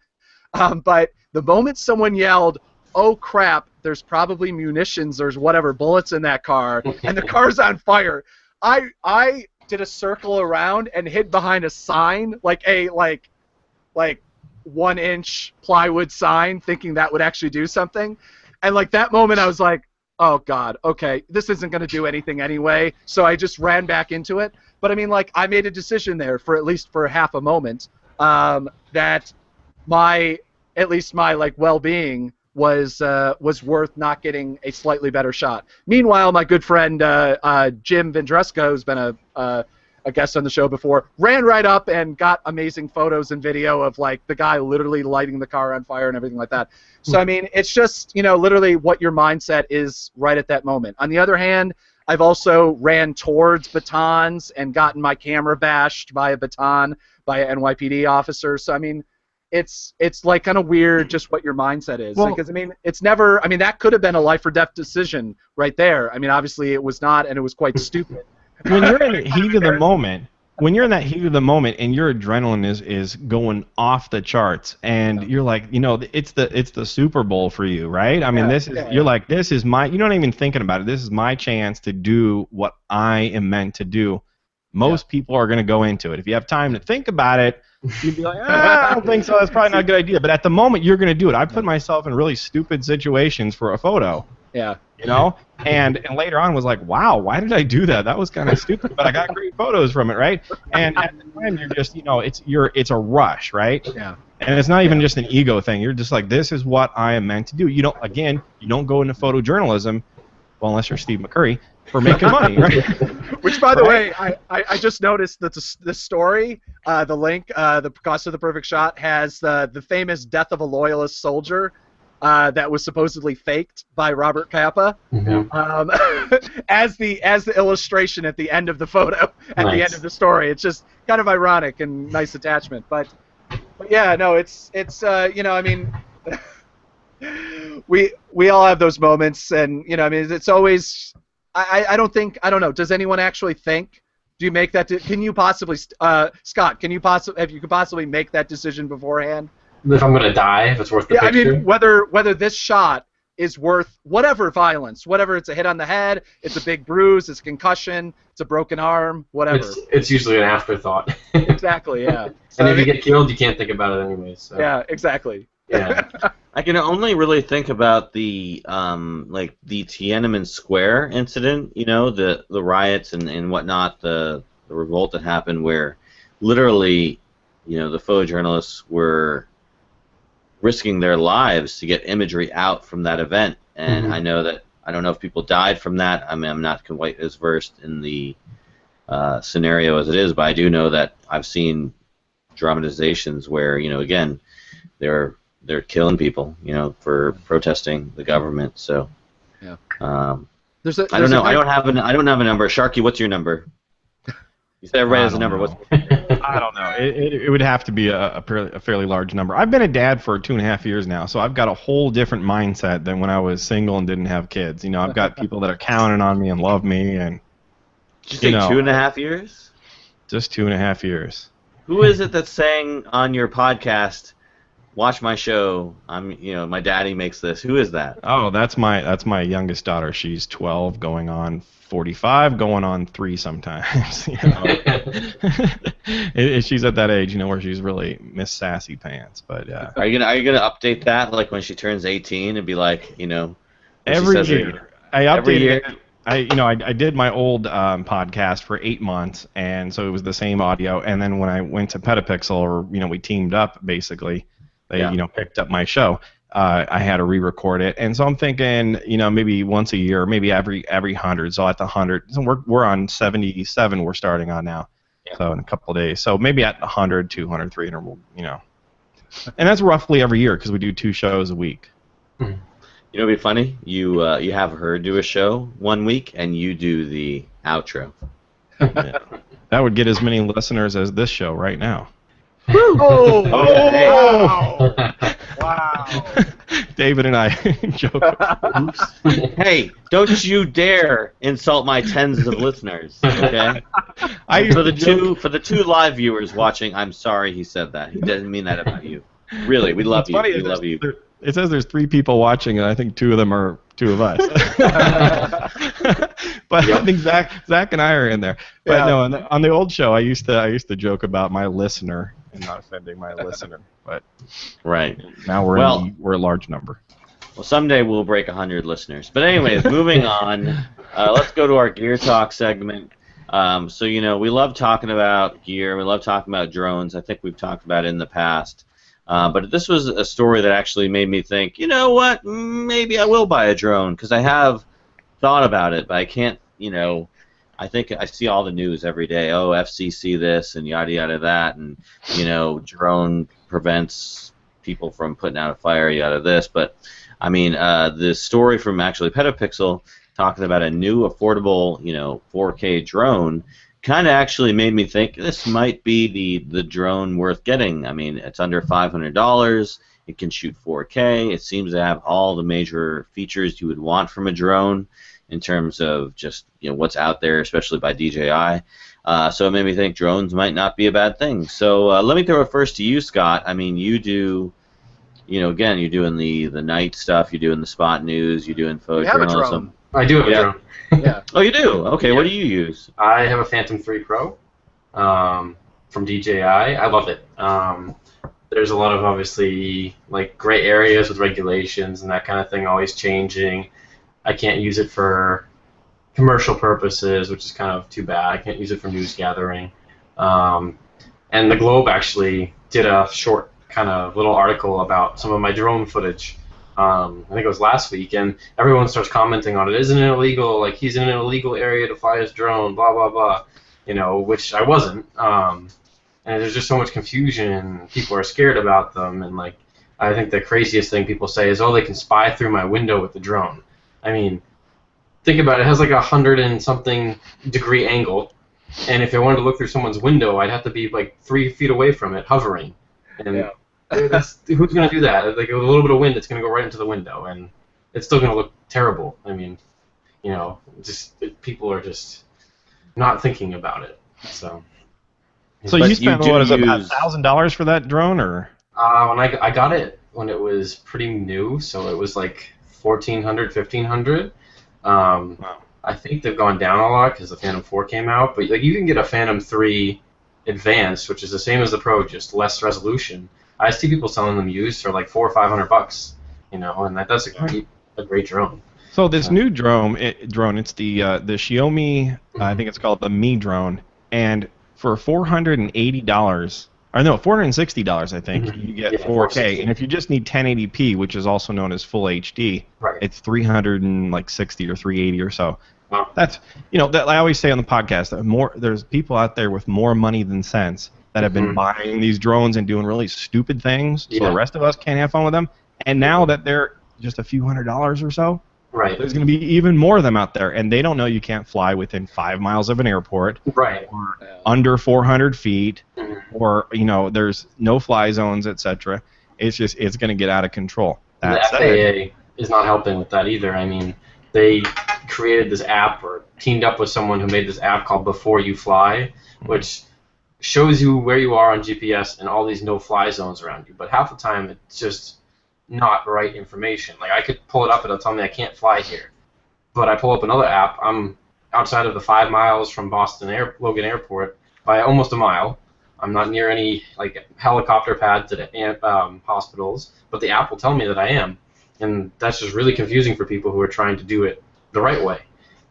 But the moment someone yelled, "Oh crap! There's probably munitions or whatever bullets in that car, and the car's on fire," I did a circle around and hid behind a sign, like a 1-inch plywood sign, thinking that would actually do something. And like that moment, I was like, "Oh God, okay, this isn't going to do anything anyway." So I just ran back into it. But I mean, like, I made a decision there for at least for half a moment that at least my like well-being was worth not getting a slightly better shot. Meanwhile, my good friend Jim Vendresco, who's been a guest on the show before, ran right up and got amazing photos and video of like the guy literally lighting the car on fire and everything like that. So I mean, it's just, literally what your mindset is right at that moment. On the other hand, I've also ran towards batons and gotten my camera bashed by a baton by an NYPD officer. So I mean, it's like kind of weird just what your mindset is.
Well,
because I mean, it's never. I mean, that could have been a life or death decision right there. I mean, obviously it was not, and it was quite stupid.
When you're in the heat of the moment, and your adrenaline is going off the charts, and you're like, it's the Super Bowl for you, right? I mean, you're like, this is my. You're not even thinking about it. This is my chance to do what I am meant to do. Most people are going to go into it. If you have time to think about it, you'd be like, I don't think so. That's probably not a good idea. But at the moment, you're going to do it. I put myself in really stupid situations for a photo.
Yeah.
And later on was like, wow, why did I do that? That was kind of stupid, but I got great photos from it, right? And at the time, you're just, it's a rush, right?
Yeah.
And it's not even just an ego thing. You're just like, this is what I am meant to do. You don't go into photojournalism, well, unless you're Steve McCurry, for making money, right?
Which, by the way, I just noticed that the story, the link, the Cost of the Perfect Shot, has the famous death of a loyalist soldier that was supposedly faked by Robert Capa, as the illustration at the end of the photo, at the end of the story. It's just kind of ironic and nice attachment. But yeah, no, it's I mean, we all have those moments, and I mean, it's always. I don't know. Does anyone actually think? Do you make that? Can you possibly, Scott? Can you possibly make that decision beforehand?
If I'm gonna die, if it's worth the picture.
I mean, whether this shot is worth whatever violence, whatever it's a hit on the head, it's a big bruise, it's a concussion, it's a broken arm, whatever.
It's usually an afterthought.
Exactly. Yeah.
So, and if you get killed, you can't think about it anyways. So.
Yeah. Exactly.
Yeah.
I can only really think about the the Tiananmen Square incident, the riots and whatnot, the revolt that happened where literally, the photojournalists were risking their lives to get imagery out from that event. And I know that, I don't know if people died from that. I mean, I'm not quite as versed in the scenario as it is, but I do know that I've seen dramatizations where, again, they're killing people, for protesting the government. So,
yeah.
I don't know. I don't have a number. Sharky, what's your number? You said everybody has a number. What's?
I don't know. It would have to be a fairly large number. I've been a dad for 2.5 years now, so I've got a whole different mindset than when I was single and didn't have kids. I've got people that are counting on me and love me, and.
Did you say 2.5 years?
Just 2.5 years.
Who is it that's saying on your podcast? Watch my show. My daddy makes this. Who is that?
Oh, that's my youngest daughter. She's 12, going on 45, going on 3 sometimes. She's at that age, where she's really Miss Sassy Pants. But
are you gonna update that, like when she turns 18, and be like,
every year I update it. I did my old podcast for 8 months, and so it was the same audio. And then when I went to Petapixel, or we teamed up basically. They picked up my show. I had to re-record it, and so I'm thinking, maybe once a year, maybe every 100. So at the 100, so we're on 77. We're starting on now, so in a couple of days. So maybe at 100, 200, 300, and that's roughly every year because we do 2 shows a week.
It'd be funny. You have her do a show one week, and you do the outro.
Yeah. That would get as many listeners as this show right now.
Oh!
Oh!
Wow!
David and I joke.
Hey, don't you dare insult my tens of listeners, okay?
I
For the two live viewers watching, I'm sorry he said that. He doesn't mean that about you. Really, we love
It's
you.
funny,
We love you.
It says there's 3 people watching, and I think 2 of them are 2 of us. But I think Zach and I are in there. But
Yeah.
no, on the old show, I used to joke about my listener and not offending my listener. But
Right.
now we're a large number.
Well, someday we'll break 100 listeners. But anyways, moving on. Let's go to our Gear Talk segment. So, we love talking about gear. We love talking about drones. I think we've talked about it in the past. But this was a story that actually made me think, you know what, maybe I will buy a drone, because I have thought about it, but I can't, I think I see all the news every day. Oh, FCC this and yada yada that, and, drone prevents people from putting out a fire, yada this. But, I mean, the story from actually Petapixel talking about a new affordable, 4K drone kind of actually made me think this might be the drone worth getting. I mean, it's under $500. It can shoot 4K. It seems to have all the major features you would want from a drone in terms of just what's out there, especially by DJI. So it made me think drones might not be a bad thing. So let me throw it first to you, Scott. I mean, you do, again, you're doing the night stuff. You're doing the spot news. You're doing photojournalism.
I do have a drone.
Yeah.
Oh, you do? Okay,
Yeah.
What do you use?
I have a Phantom 3 Pro from DJI. I love it. There's a lot of obviously like gray areas with regulations and that kind of thing always changing. I can't use it for commercial purposes, which is kind of too bad. I can't use it for news gathering. And the Globe actually did a short kind of little article about some of my drone footage. I think it was last week, and everyone starts commenting on it. Isn't it illegal? Like, he's in an illegal area to fly his drone, blah, blah, blah, which I wasn't. And there's just so much confusion. People are scared about them, and, like, I think the craziest thing people say is, oh, they can spy through my window with the drone. I mean, think about it. It has, like, 100 and something degree angle, and if I wanted to look through someone's window, I'd have to be, like, 3 feet away from it, hovering. And
Yeah.
who's going to do that? Like, with a little bit of wind, it's going to go right into the window, and it's still going to look terrible. I mean, people are just not thinking about it. So
you spent
do
about
use-
$1,000 for that drone, or?
when I got it when it was pretty new, so it was like $1,400, $1,500.
Wow.
I think they've gone down a lot because the Phantom 4 came out, but like you can get a Phantom 3 Advanced, which is the same as the Pro, just less resolution. I see people selling them used for like $400 or $500, and that's a great drone.
So this new drone, it's the Xiaomi, I think it's called the Mi drone, and for $460, I think, you get 4K,
460.
and if you just need 1080p, which is also known as Full HD,
Right.
it's 360 or 380 or so.
Wow.
That's that I always say on the podcast that there's people out there with more money than sense that have been buying these drones and doing really stupid things, so the rest of us can't have fun with them. And now that they're just a few $100s or so,
Right.
there's going to be even more of them out there, and they don't know you can't fly within 5 miles of an airport,
Right.
or under 400 feet, or there's no fly zones, etc. It's going to get out of control. That's
the FAA is not helping with that either. I mean, they created this app or teamed up with someone who made this app called Before You Fly, which shows you where you are on GPS and all these no-fly zones around you. But half the time, it's just not right information. Like, I could pull it up and it'll tell me I can't fly here. But I pull up another app, I'm outside of the 5 miles from Logan Airport by almost a mile. I'm not near any like helicopter pads at hospitals, but the app will tell me that I am. And that's just really confusing for people who are trying to do it the right way.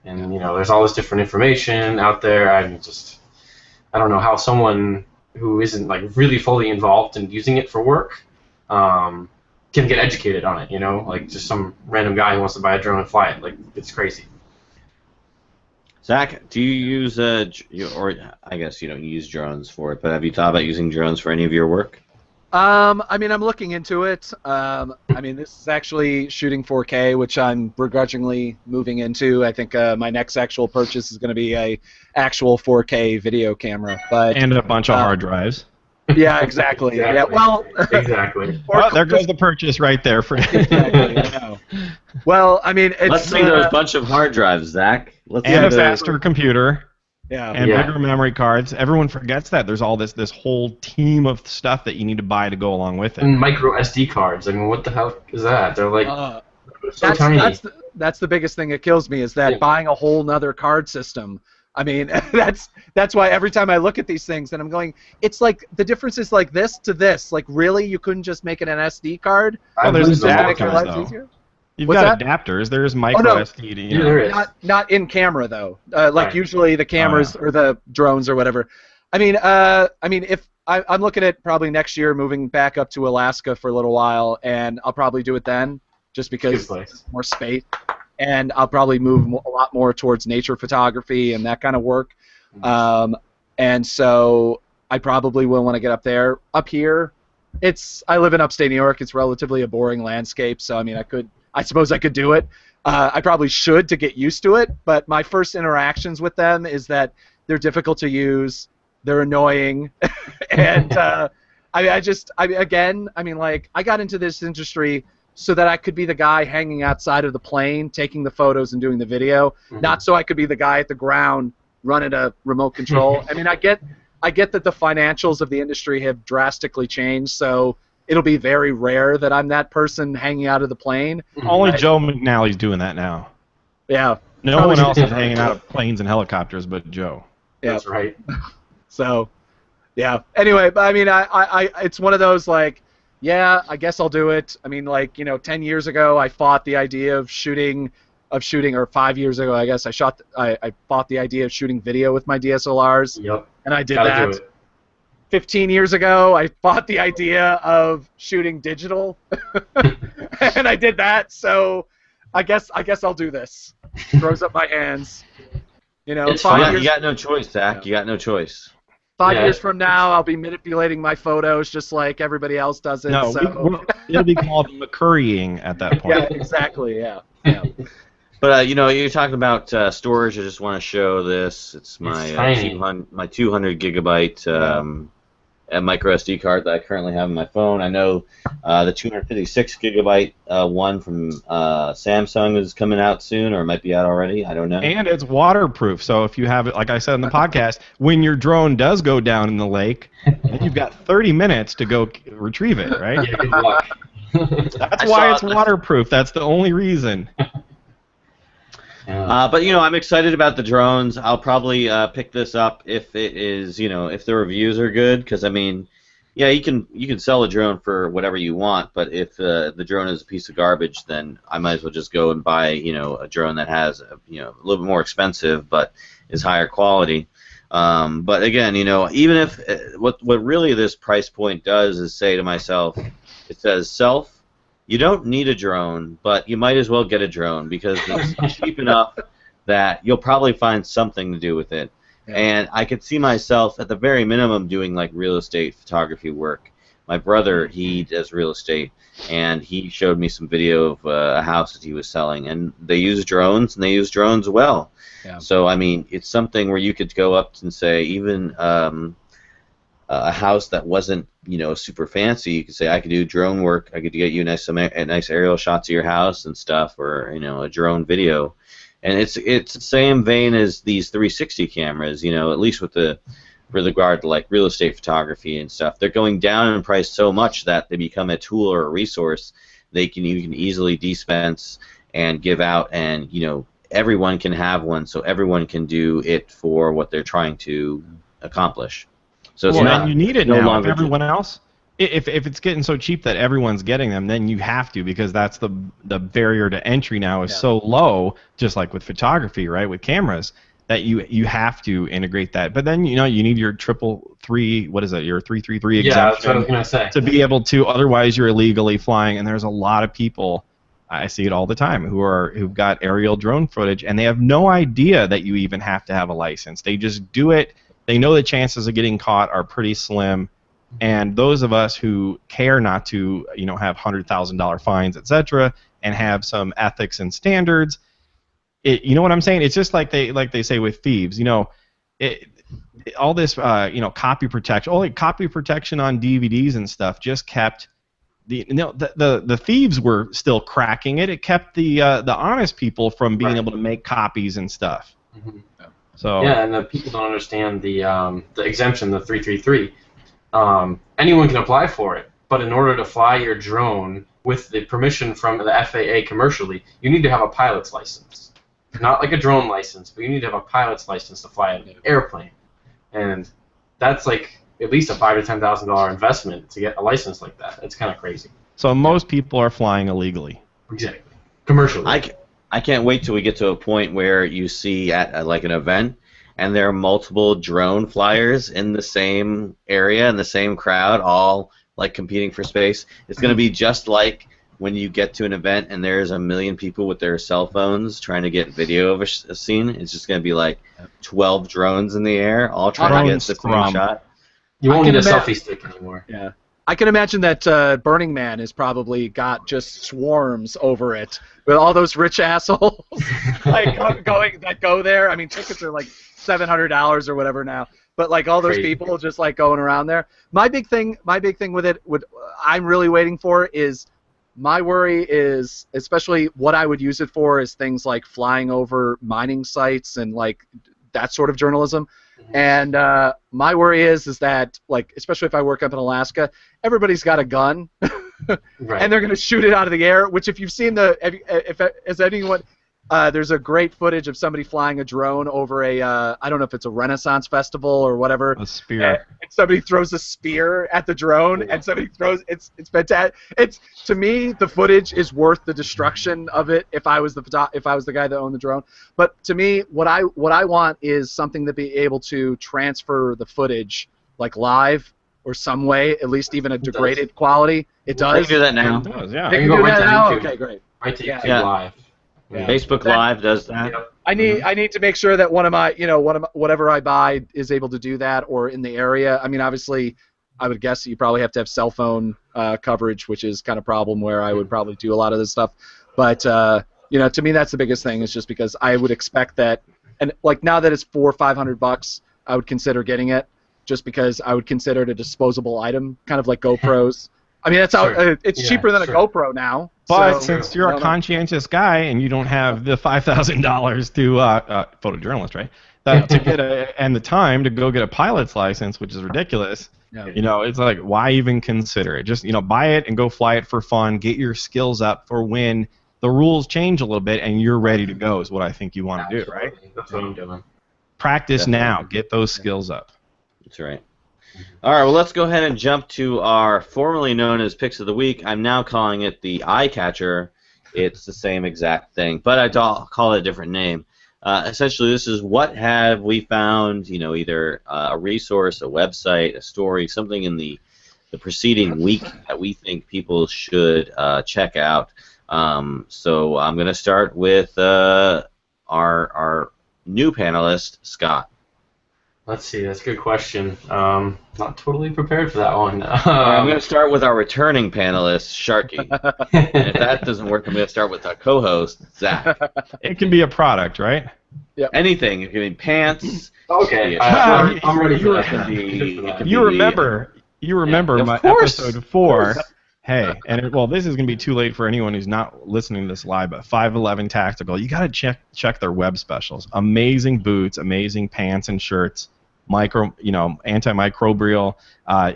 And, there's all this different information out there. I don't know how someone who isn't like really fully involved in using it for work can get educated on it, like just some random guy who wants to buy a drone and fly it. Like, it's crazy.
Zach, do you use or I guess you don't use drones for it, but have you thought about using drones for any of your work?
I mean, I'm looking into it. I mean, this is actually shooting 4K, which I'm begrudgingly moving into. I think my next actual purchase is going to be a actual 4K video camera. But
and a bunch of hard drives.
Yeah, exactly. Yeah,
Exactly.
well,
Exactly.
or
Oh, there goes
just
the purchase right there for.
exactly. I know. Well, I mean,
Let's
it's
see those bunch of hard drives, Zach. Let's
And
see
a
those.
faster computer
yeah.
and
Yeah.
bigger memory cards. Everyone forgets that there's all this whole team of stuff that you need to buy to go along with it.
And micro SD cards. I mean, what the hell is that? They're like so
That's
tiny.
that's the biggest thing that kills me is that
Yeah.
buying a whole nother card system. I mean, that's why every time I look at these things and I'm going, it's like the difference is like this to this. Like, really, you couldn't just make it an SD card?
Oh, there's
used them all the
Make your
adapters,
life
time.
though.
easier?
You've
What's
got
that?
adapters. There's micro
no.
SD. To, you
Yeah,
know.
there is.
Not in camera though. Like
Right.
usually the cameras or the drones or whatever. I mean, if I'm looking at probably next year moving back up to Alaska for a little while, and I'll probably do it then, just
Good
because
place.
it's more space, and I'll probably move a lot more towards nature photography and that kind of work. And so I probably will want to get up there. Up here, I live in upstate New York. It's relatively a boring landscape, so I mean, I suppose I could do it. I probably should to get used to it, but my first interactions with them is that they're difficult to use, they're annoying, and I got into this industry so that I could be the guy hanging outside of the plane, taking the photos and doing the video, not so I could be the guy at the ground running a remote control. I mean, I get that the financials of the industry have drastically changed, so it'll be very rare that I'm that person hanging out of the plane.
Only Joe McNally's doing that now.
Yeah.
No
Probably
one else
should-
is hanging out of planes and helicopters but Joe.
That's right.
So, yeah. Anyway, but I mean, it's one of those like, yeah, I guess I'll do it. I mean, like, 10 years ago, I fought the idea of shooting, or 5 years ago, I guess, I fought the idea of shooting video with my DSLRs,
Yep.
and I did
Gotta
that.
do it.
15 years ago, I fought the idea of shooting digital, and I did that. So, I guess I'll do this. Throws up my hands.
It's
5
fun.
years.
You got no choice, Zach. You got no choice.
5
Yeah.
years from now, I'll be manipulating my photos just like everybody else does it.
No,
so.
it'll be called McCurrying at that point.
Yeah, exactly. Yeah.
But you're talking about storage. I just want to show this. It's my
tiny.
200 gigabyte micro SD card that I currently have on my phone. I know the 256 gigabyte one from Samsung is coming out soon, or it might be out already. I don't know.
And it's waterproof, so if you have it, like I said in the podcast, when your drone does go down in the lake, then you've got 30 minutes to go retrieve it, right?
Yeah, good luck.
That's
I
why
saw
it's
it.
waterproof. That's the only reason.
But I'm excited about the drones. I'll probably pick this up if it is, if the reviews are good. Because I mean, yeah, you can sell a drone for whatever you want, but if the drone is a piece of garbage, then I might as well just go and buy, a drone that has, a little bit more expensive but is higher quality. But again, even if what really this price point does is say to myself, it says self. You don't need a drone, but you might as well get a drone because it's cheap enough that you'll probably find something to do with it.
Yeah.
And I could see myself at the very minimum doing like real estate photography work. My brother, he does real estate, and he showed me some video of a house that he was selling, and they use drones, and they use drones well.
Yeah.
So I mean, it's something where you could go up and say even a house that wasn't super fancy, you could say I could do drone work. I could get you nice aerial shots of your house and stuff, or a drone video. And it's the same vein as these 360 cameras. At least with regard to like real estate photography and stuff, they're going down in price so much that they become a tool or a resource you can easily dispense and give out, and everyone can have one, so everyone can do it for what they're trying to accomplish. So it's
And you need it
no
now. If
longer
everyone else, if it's getting so cheap that everyone's getting them, then you have to, because that's the barrier to entry now is so low, just like with photography, right? With cameras, that you have to integrate that. But then you need your 333, what is it? Your 333
Yeah,
exemption
that's what I was gonna say.
to be able to. Otherwise, you're illegally flying. And there's a lot of people, I see it all the time, who've got aerial drone footage, and they have no idea that you even have to have a license. They just do it. They know the chances of getting caught are pretty slim, and those of us who care not to, have $100,000 fines, etc., and have some ethics and standards, you know what I'm saying? It's just like they say with thieves. all this, copy protection, copy protection on DVDs and stuff just kept the thieves were still cracking it. It kept the honest people from being able to make copies and stuff.
Mm-hmm.
So
yeah, and the people don't understand the exemption, the 333. Anyone can apply for it, but in order to fly your drone with the permission from the FAA commercially, you need to have a pilot's license. Not like a drone license, but you need to have a pilot's license to fly an airplane. And that's like at least a $5,000 to $10,000 investment to get a license like that. It's kind of crazy.
So most people are flying illegally.
Exactly. Commercially.
I can't wait till we get to a point where you see at like an event and there are multiple drone flyers in the same area in the same crowd, all like competing for space. It's going to be just like when you get to an event and there's a million people with their cell phones trying to get video of a scene. It's just going to be like 12 drones in the air, all trying to get the same shot.
You won't need a selfie stick anymore.
Yeah. I can imagine that Burning Man has probably got just swarms over it with all those rich assholes like go there. I mean, tickets are like $700 or whatever now, but like all those people just like going around there. My big thing with it, I'm really waiting for is. My worry is, especially what I would use it for, is things like flying over mining sites and like that sort of journalism. And my worry is that, like, especially if I work up in Alaska, everybody's got a gun, and they're going to shoot it out of the air. Which, if you've seen there's a great footage of somebody flying a drone over I don't know if it's a Renaissance festival or whatever.
A spear.
And somebody throws a spear at the drone, and somebody throws. It's fantastic. To me, the footage is worth the destruction of it. If I was the guy that owned the drone, but to me, what I want is something to be able to transfer the footage like live or some way, at least even a degraded quality. It does.
They can do that now.
It does, yeah.
They
You
can
can go
do
right
that
to
now.
YouTube.
Okay, great.
Right to YouTube
Yeah.
Live.
Yeah.
Facebook Live does that.
I need to make sure that whatever I buy is able to do that or in the area. I mean, obviously, I would guess that you probably have to have cell phone coverage, which is kind of a problem where I would probably do a lot of this stuff. But to me, that's the biggest thing. Is just because I would expect that, and like now that it's $400 or $500, I would consider getting it, just because I would consider it a disposable item, kind of like GoPros. I mean, that's how it's cheaper than a GoPro now.
But since you're a conscientious guy and you don't have the $5,000 to photojournalist, right? To get and the time to go get a pilot's license, which is ridiculous. Yeah. It's like, why even consider it? Just buy it and go fly it for fun. Get your skills up for when the rules change a little bit and you're ready to go. Is what I think you want to do, right?
That's what I'm doing.
Practice now. Get those skills up.
That's right. All right, well, let's go ahead and jump to our formerly known as Picks of the Week. I'm now calling it the Eye Catcher. It's the same exact thing, but I call it a different name. Essentially, this is what have we found, either a resource, a website, a story, something in the preceding week that we think people should check out. So I'm going to start with our new panelist, Scott.
Let's see, that's a good question. Not totally prepared for that one.
I'm going to start with our returning panelist, Sharky. And if that doesn't work, I'm going to start with our co-host, Zach.
It can be a product, right?
Yep.
Anything. It can be pants.
Okay, I'm ready for that.
You remember my episode 4. Hey, and this is going to be too late for anyone who's not listening to this live, but 511 Tactical, you got to check their web specials. Amazing boots, amazing pants and shirts, antimicrobial.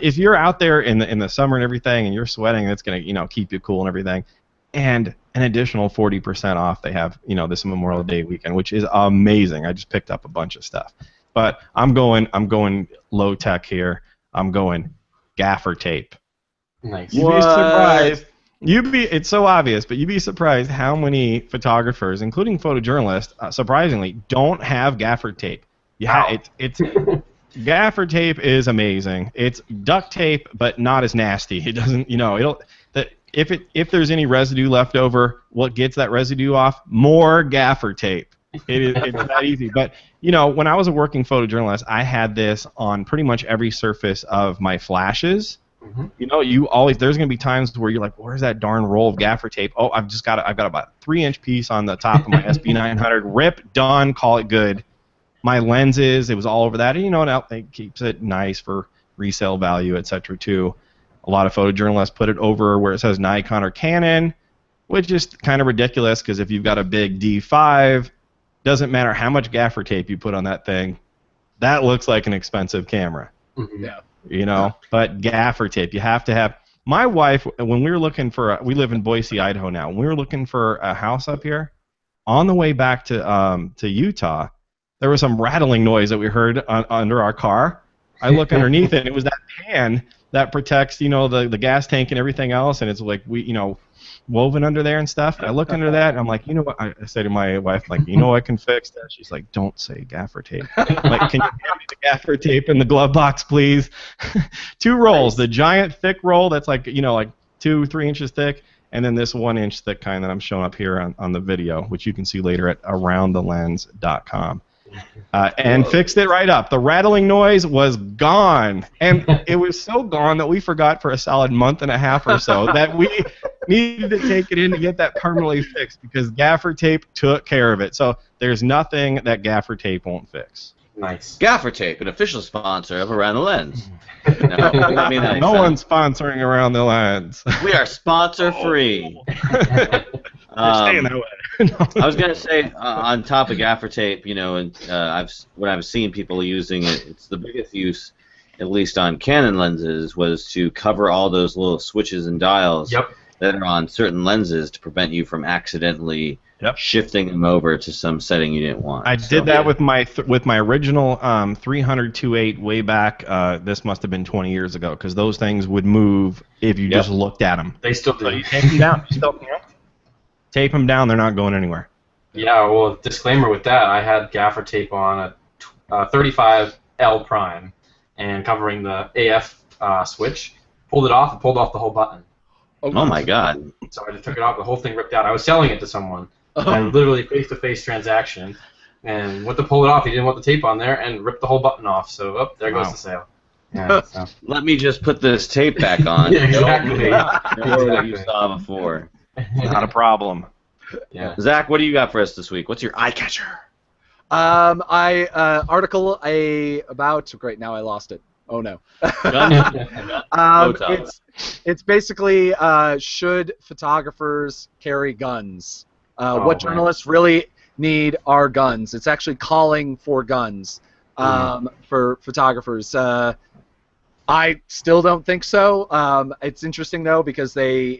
If you're out there in the summer and everything and you're sweating, it's going to keep you cool and everything. And an additional 40% off they have, this Memorial Day weekend, which is amazing. I just picked up a bunch of stuff. But I'm going low tech here. I'm going gaffer tape.
Nice.
You'd be surprised. It's so obvious, but you'd be surprised how many photographers, including photojournalists, surprisingly, don't have gaffer tape. Yeah, it's gaffer tape is amazing. It's duct tape, but not as nasty. It doesn't, if there's any residue left over, what gets that residue off? More gaffer tape. It's that easy. But when I was a working photojournalist, I had this on pretty much every surface of my flashes. Mm-hmm. There's going to be times where you're like, where's that darn roll of gaffer tape? Oh, I've got about a 3-inch piece on the top of my SB900. Rip, done, call it good. my lenses. It was all over that. And, it keeps it nice for resale value, etc. too. A lot of photojournalists put it over where it says Nikon or Canon, which is kind of ridiculous because if you've got a big D5, doesn't matter how much gaffer tape you put on that thing, that looks like an expensive camera.
Yeah.
But gaffer tape, you have to have. My wife, when we were looking for, we live in Boise, Idaho now. When we were looking for a house up here, on the way back to Utah, there was some rattling noise that we heard under our car. I look underneath it, and it was that pan that protects, the gas tank and everything else, and it's like woven under there and stuff. I look under that, and I'm like, you know what? I say to my wife, like, I can fix that. She's like, don't say gaffer tape. I'm like, can you hand me the gaffer tape in the glove box, please? 2 rolls, the giant thick roll that's like 2-3 inches thick, and then this 1-inch thick kind that I'm showing up here on the video, which you can see later at aroundthelens.com. And fixed it right up. The rattling noise was gone, and it was so gone that we forgot for a solid month and a half or so that we needed to take it in to get that permanently fixed because gaffer tape took care of it. So there's nothing that gaffer tape won't fix.
Nice.
Gaffer Tape, an official sponsor of Around the Lens. No
one's sponsoring Around the Lens.
We are sponsor free.
Staying that way.
I was gonna say on top of gaffer tape, and when I've seen people using it, it's the biggest use, at least on Canon lenses, was to cover all those little switches and dials that are on certain lenses to prevent you from accidentally shifting them over to some setting you didn't want.
I did that with my original 300-2.8 way back. This must have been 20 years ago because those things would move if you just looked at them.
They still do.
So you take them down. Tape them down. They're not going anywhere.
Yeah, well, disclaimer with that, I had gaffer tape on a 35L prime and covering the AF switch. Pulled it off and pulled off the whole button.
Oh my God.
So I just took it off, the whole thing ripped out. I was selling it to someone. And literally face-to-face transaction. And went to pull it off, he didn't want the tape on there and ripped the whole button off. So, there goes the sale. Yeah, so.
Let me just put this tape back on.
Yeah, exactly.
What you saw before.
Not a problem.
Yeah.
Zach, what do you got for us this week? What's your eye catcher?
Article about great. Now I lost it. Oh no. It's basically should photographers carry guns? What journalists really need are guns. It's actually calling for guns for photographers. I still don't think so. It's interesting though because they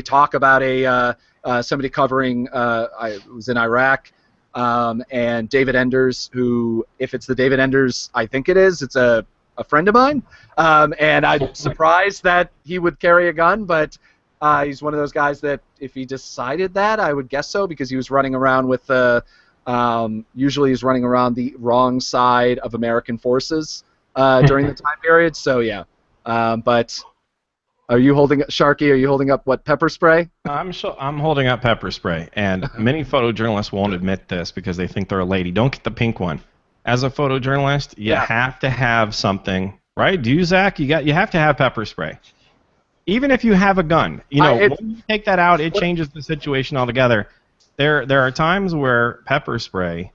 talk about somebody covering was in Iraq and David Enders, who if it's the David Enders I think it is, it's a friend of mine, and I'm surprised that he would carry a gun, but he's one of those guys that if he decided that, I would guess so because he was running around with usually he's running around the wrong side of American forces during the time period. So yeah, but are you holding Sharky? Are you holding up what, pepper spray?
I'm holding up pepper spray, and many photojournalists won't admit this because they think they're a lady. Don't get the pink one. As a photojournalist, you have to have something, right? Do you, Zach? You have to have pepper spray. Even if you have a gun, when you take that out, it changes the situation altogether. There are times where pepper spray,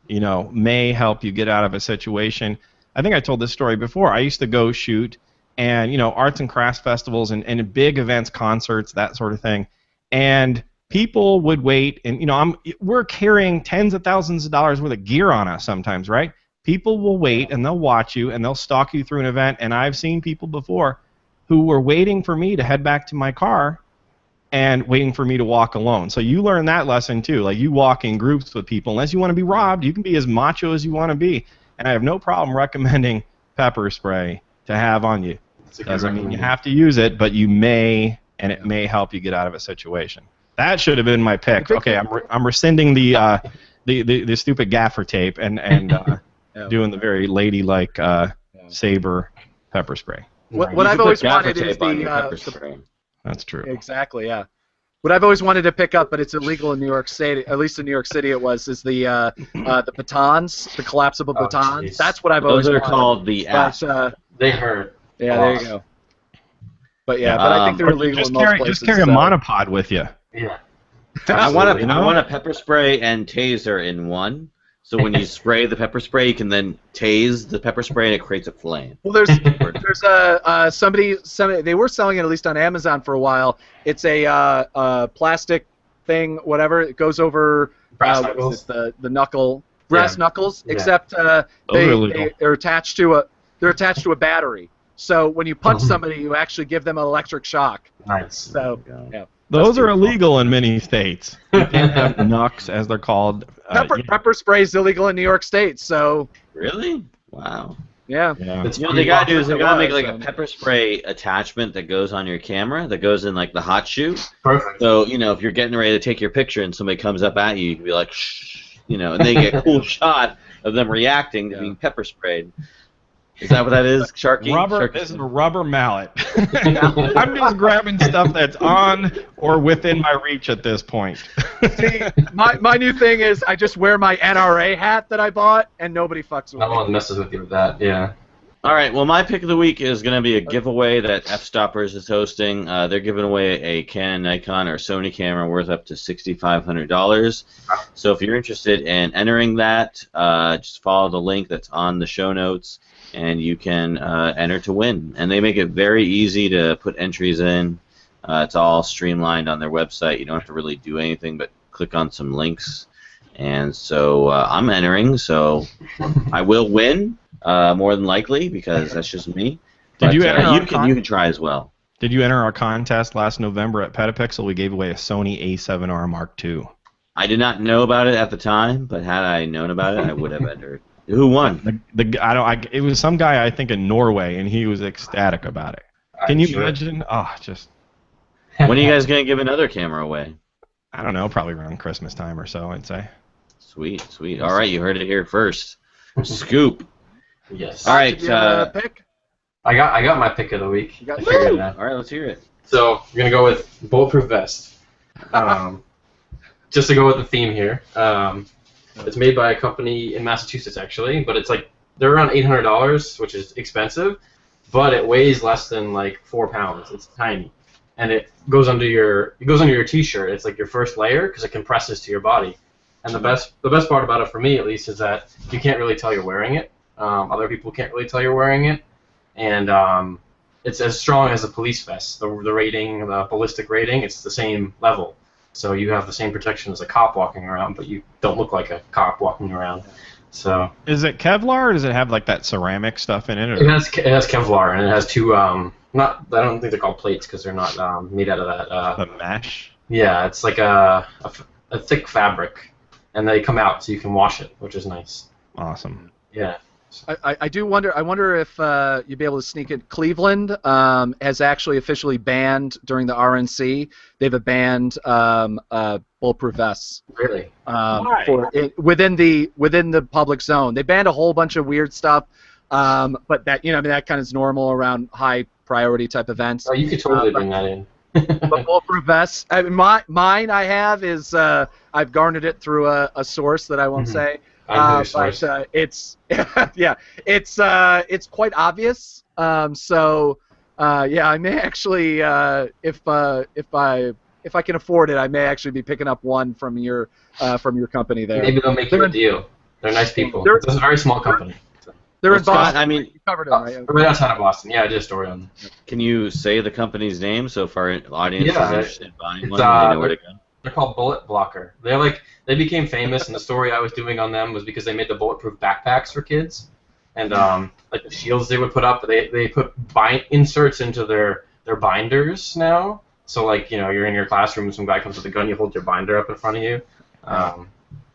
may help you get out of a situation. I think I told this story before. I used to go shoot, and arts and crafts festivals and big events, concerts, that sort of thing, and people would wait, and we're carrying tens of thousands of dollars worth of gear on us sometimes, right? People will wait and they'll watch you and they'll stalk you through an event, and I've seen people before who were waiting for me to head back to my car and waiting for me to walk alone. So you learn that lesson too. Like, you walk in groups with people. Unless you want to be robbed, you can be as macho as you want to be. And I have no problem recommending pepper spray to have on you. Doesn't mean you have to use it, but you may, and it may help you get out of a situation. That should have been my pick. Okay, I'm rescinding the stupid gaffer tape and doing the very ladylike Saber pepper spray.
What I've always wanted is the pepper spray.
That's true.
Exactly, yeah. What I've always wanted to pick up, but it's illegal in New York State, at least in New York City it was, is the batons, the collapsible batons.
Geez.
That's what I've always wanted.
Those are called the apps.
They hurt.
Yeah, there you go. But yeah, but I think they're illegal in most places.
Just carry a monopod with you.
Yeah.
I want a pepper spray and taser in one. So when you spray the pepper spray, you can then tase the pepper spray and it creates a flame.
Well, there's somebody they were selling it at least on Amazon for a while. It's a plastic thing, whatever. It goes over
Brass knuckles.
the knuckle brass knuckles,
Yeah.
except they're attached to a battery. So when you punch somebody, you actually give them an electric shock.
Nice.
So yeah.
Those are illegal in many states. You can't have knucks, as they're called.
Pepper spray is illegal in New York State, so
Really? Wow.
yeah.
Yeah.
It's
You know what they gotta do is they gotta make like
was,
a pepper spray attachment that goes on your camera that goes in like the hot shoe.
perfect.
So if you're getting ready to take your picture and somebody comes up at you, you can be like, shh, and they get a cool shot of them reacting to being pepper sprayed. Is that what that is, Sharky?
This is a rubber mallet. I'm just grabbing stuff that's on or within my reach at this point.
See, my new thing is I just wear my NRA hat that I bought, and nobody fucks with
No
me.
one messes with you with that. Yeah.
All right. Well, my pick of the week is going to be a giveaway that F-Stoppers is hosting. They're giving away a Canon, Nikon, or Sony camera worth up to $6,500. So if you're interested in entering that, just follow the link that's on the show notes, and you can enter to win. And they make it very easy to put entries in. It's all streamlined on their website. You don't have to really do anything but click on some links. And so I'm entering, so I will win. More than likely, because that's just me.
Did you enter
you can try as well.
Did you enter our contest last November at Petapixel? We gave away a Sony A7R Mark II.
I did not know about it at the time, but had I known about it, I would have entered. Who won?
It was some guy I think in Norway, and he was ecstatic about it. Can you
sure.
imagine? Oh, just
When are you guys gonna give another camera away?
I don't know, probably around Christmas time or so, I'd say.
Sweet, sweet. All right, you heard it here first. Scoop.
Yes.
All right.
Did you have a pick?
I got my pick of the week.
You got-
I figured it out.
All right, let's hear it.
So we're gonna go with bulletproof vest. Just to go with the theme here. It's made by a company in Massachusetts actually, but it's like they're around $800, which is expensive, but it weighs less than like 4 pounds. It's tiny, and it goes under your t-shirt. It's like your first layer because it compresses to your body. And the best part about it for me at least is that you can't really tell you're wearing it. Other people can't really tell you're wearing it, and it's as strong as a police vest. The rating, the ballistic rating, it's the same level. So you have the same protection as a cop walking around, but you don't look like a cop walking around. So
Is it Kevlar, or does it have like that ceramic stuff in it?
it has Kevlar, and it has two I don't think they're called plates because they're not made out of that.
The mesh?
Yeah, it's like a thick fabric, and they come out so you can wash it, which is nice.
Awesome.
Yeah.
I do wonder. I wonder if you'd be able to sneak it. Cleveland has actually officially banned during the RNC. They've banned bulletproof vests.
Really?
Within the public zone. They banned a whole bunch of weird stuff, but that that kind of is normal around high priority type events.
Oh, you could totally bring that in.
But bulletproof vests. I mean, mine I have is I've garnered it through a source that I won't say. But it's it's quite obvious. So I may actually if I can afford it, I may actually be picking up one from your company there.
Maybe they'll make you a deal. They're nice people. It's a very small company.
They're in
Scott,
Boston.
I mean,
You covered them, right?
Right outside of Boston. Yeah, I did a story on them.
can you say the company's name so if our audience is interested in buying one,
it's,
they know where to go?
They're called Bullet Blocker. They became famous, and the story I was doing on them was because they made the bulletproof backpacks for kids, and like the shields they would put up. They put inserts into their binders now. So like you're in your classroom, some guy comes with a gun, you hold your binder up in front of you,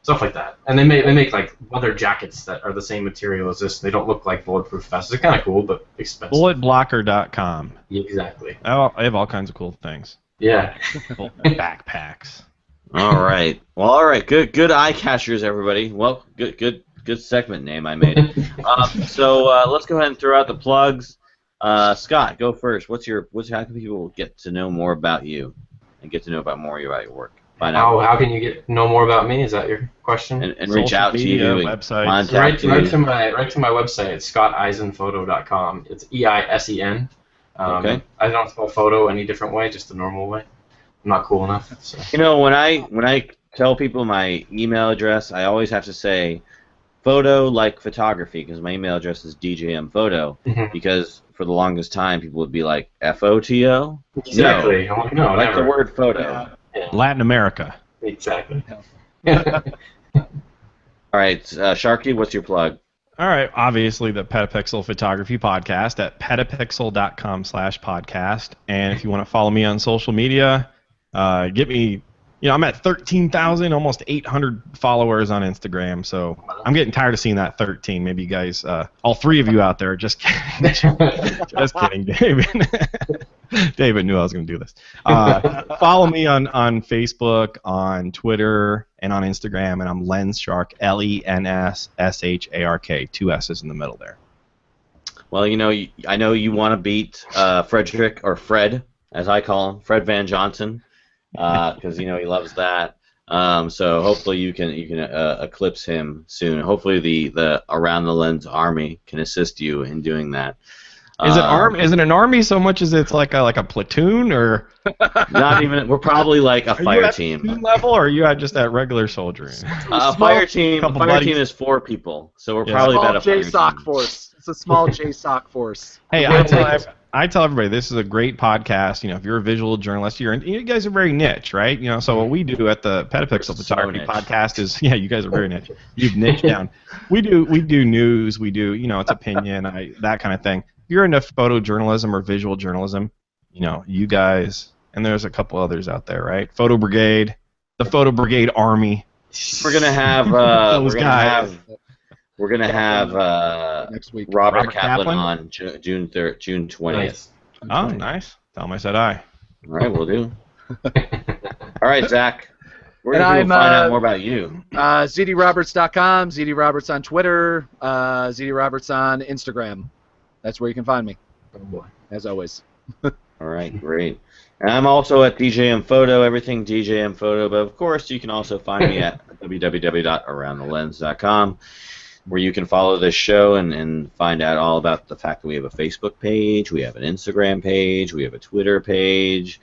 stuff like that. And they make like leather jackets that are the same material as this. They don't look like bulletproof vests. They're kind of cool, but expensive.
Bulletblocker.com.
Exactly.
I have all kinds of cool things.
Yeah.
Backpacks.
All right. Well, all right. Good eye catchers, everybody. Well, good segment name I made. So let's go ahead and throw out the plugs. Scott, go first. How can people get to know more about you and get to know about more about your work? Find out.
How can you know more about me? Is that your question?
And reach
Social
out to
media,
you and
websites.
contact
Right
you.
to my website. It's scotteisenphoto.com. It's EISEN.
Okay.
I don't spell photo any different way, just the normal way. I'm not cool enough. So.
When I tell people my email address, I always have to say photo like photography, because my email address is djmphoto, because for the longest time people would be like FOTO.
Exactly.
No,
No,
like
never.
the word photo.
Yeah.
Latin America.
Exactly.
All right, Sharky, what's your plug?
All right, obviously the Petapixel Photography Podcast at petapixel.com/podcast. And if you want to follow me on social media, get me, I'm at 13,000, almost 800 followers on Instagram. So I'm getting tired of seeing that 13. Maybe you guys, all three of you out there, just kidding. Just kidding, David. David knew I was going to do this. Follow me on Facebook, on Twitter, and on Instagram, and I'm LensShark, LENSSHARK, 2 S's in the middle there.
Well, I know you want to beat Frederick, or Fred, as I call him, Fred Van Johnson, because he loves that. So hopefully you can eclipse him soon. Hopefully the Around the Lens Army can assist you in doing that.
Is it an army so much as it's like a platoon, or
not even? We're probably like a fire team.
Platoon level, or are you at just at regular soldiering?
Fire team is 4 people, so we're probably about a fire
JSOC
team.
force. It's a small JSOC force.
Hey, I tell everybody this is a great podcast. If you're a visual journalist, you guys are very niche, right? So what we do at the Petapixel Photography Podcast is, you guys are very niche. You've niched down. We do news. We do, it's opinion, that kind of thing. If you're into photojournalism or visual journalism, you guys, and there's a couple others out there, right? Photo Brigade, the Photo Brigade Army.
We're gonna have we're gonna have
next week
Robert Kaplan on June 20th.
Nice.
Oh, nice. Tell him I said aye.
All right, we'll do. All right, Zach. Where can people find out more about you?
ZDRoberts.com, ZD Roberts on Twitter, ZD Roberts on Instagram. That's where you can find me.
Oh boy.
As always.
All right, great. And I'm also at DJM Photo, everything DJM Photo, but of course you can also find me at www.aroundthelens.com, where you can follow this show and find out all about the fact that we have a Facebook page, we have an Instagram page, we have a Twitter page,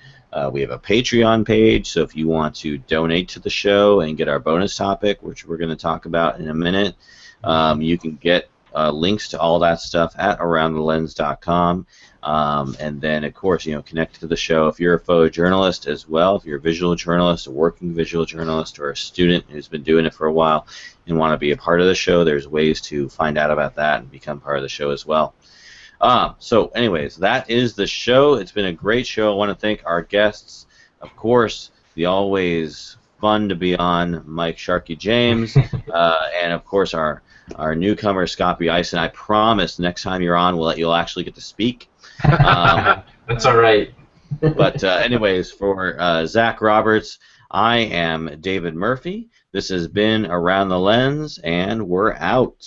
we have a Patreon page, so if you want to donate to the show and get our bonus topic, which we're going to talk about in a minute, you can get links to all that stuff at aroundthelens.com. And then, of course, connect to the show. If you're a photojournalist as well, if you're a visual journalist, a working visual journalist, or a student who's been doing it for a while and want to be a part of the show, there's ways to find out about that and become part of the show as well. So, anyways, that is the show. It's been a great show. I want to thank our guests, of course, the always fun to be on Mike Sharky James, and, of course, our newcomer, Scott B. Eisen. I promise next time you're on, you'll actually get to speak.
That's all right.
But anyways, for Zach Roberts, I am David Murphy. This has been Around the Lens, and we're out.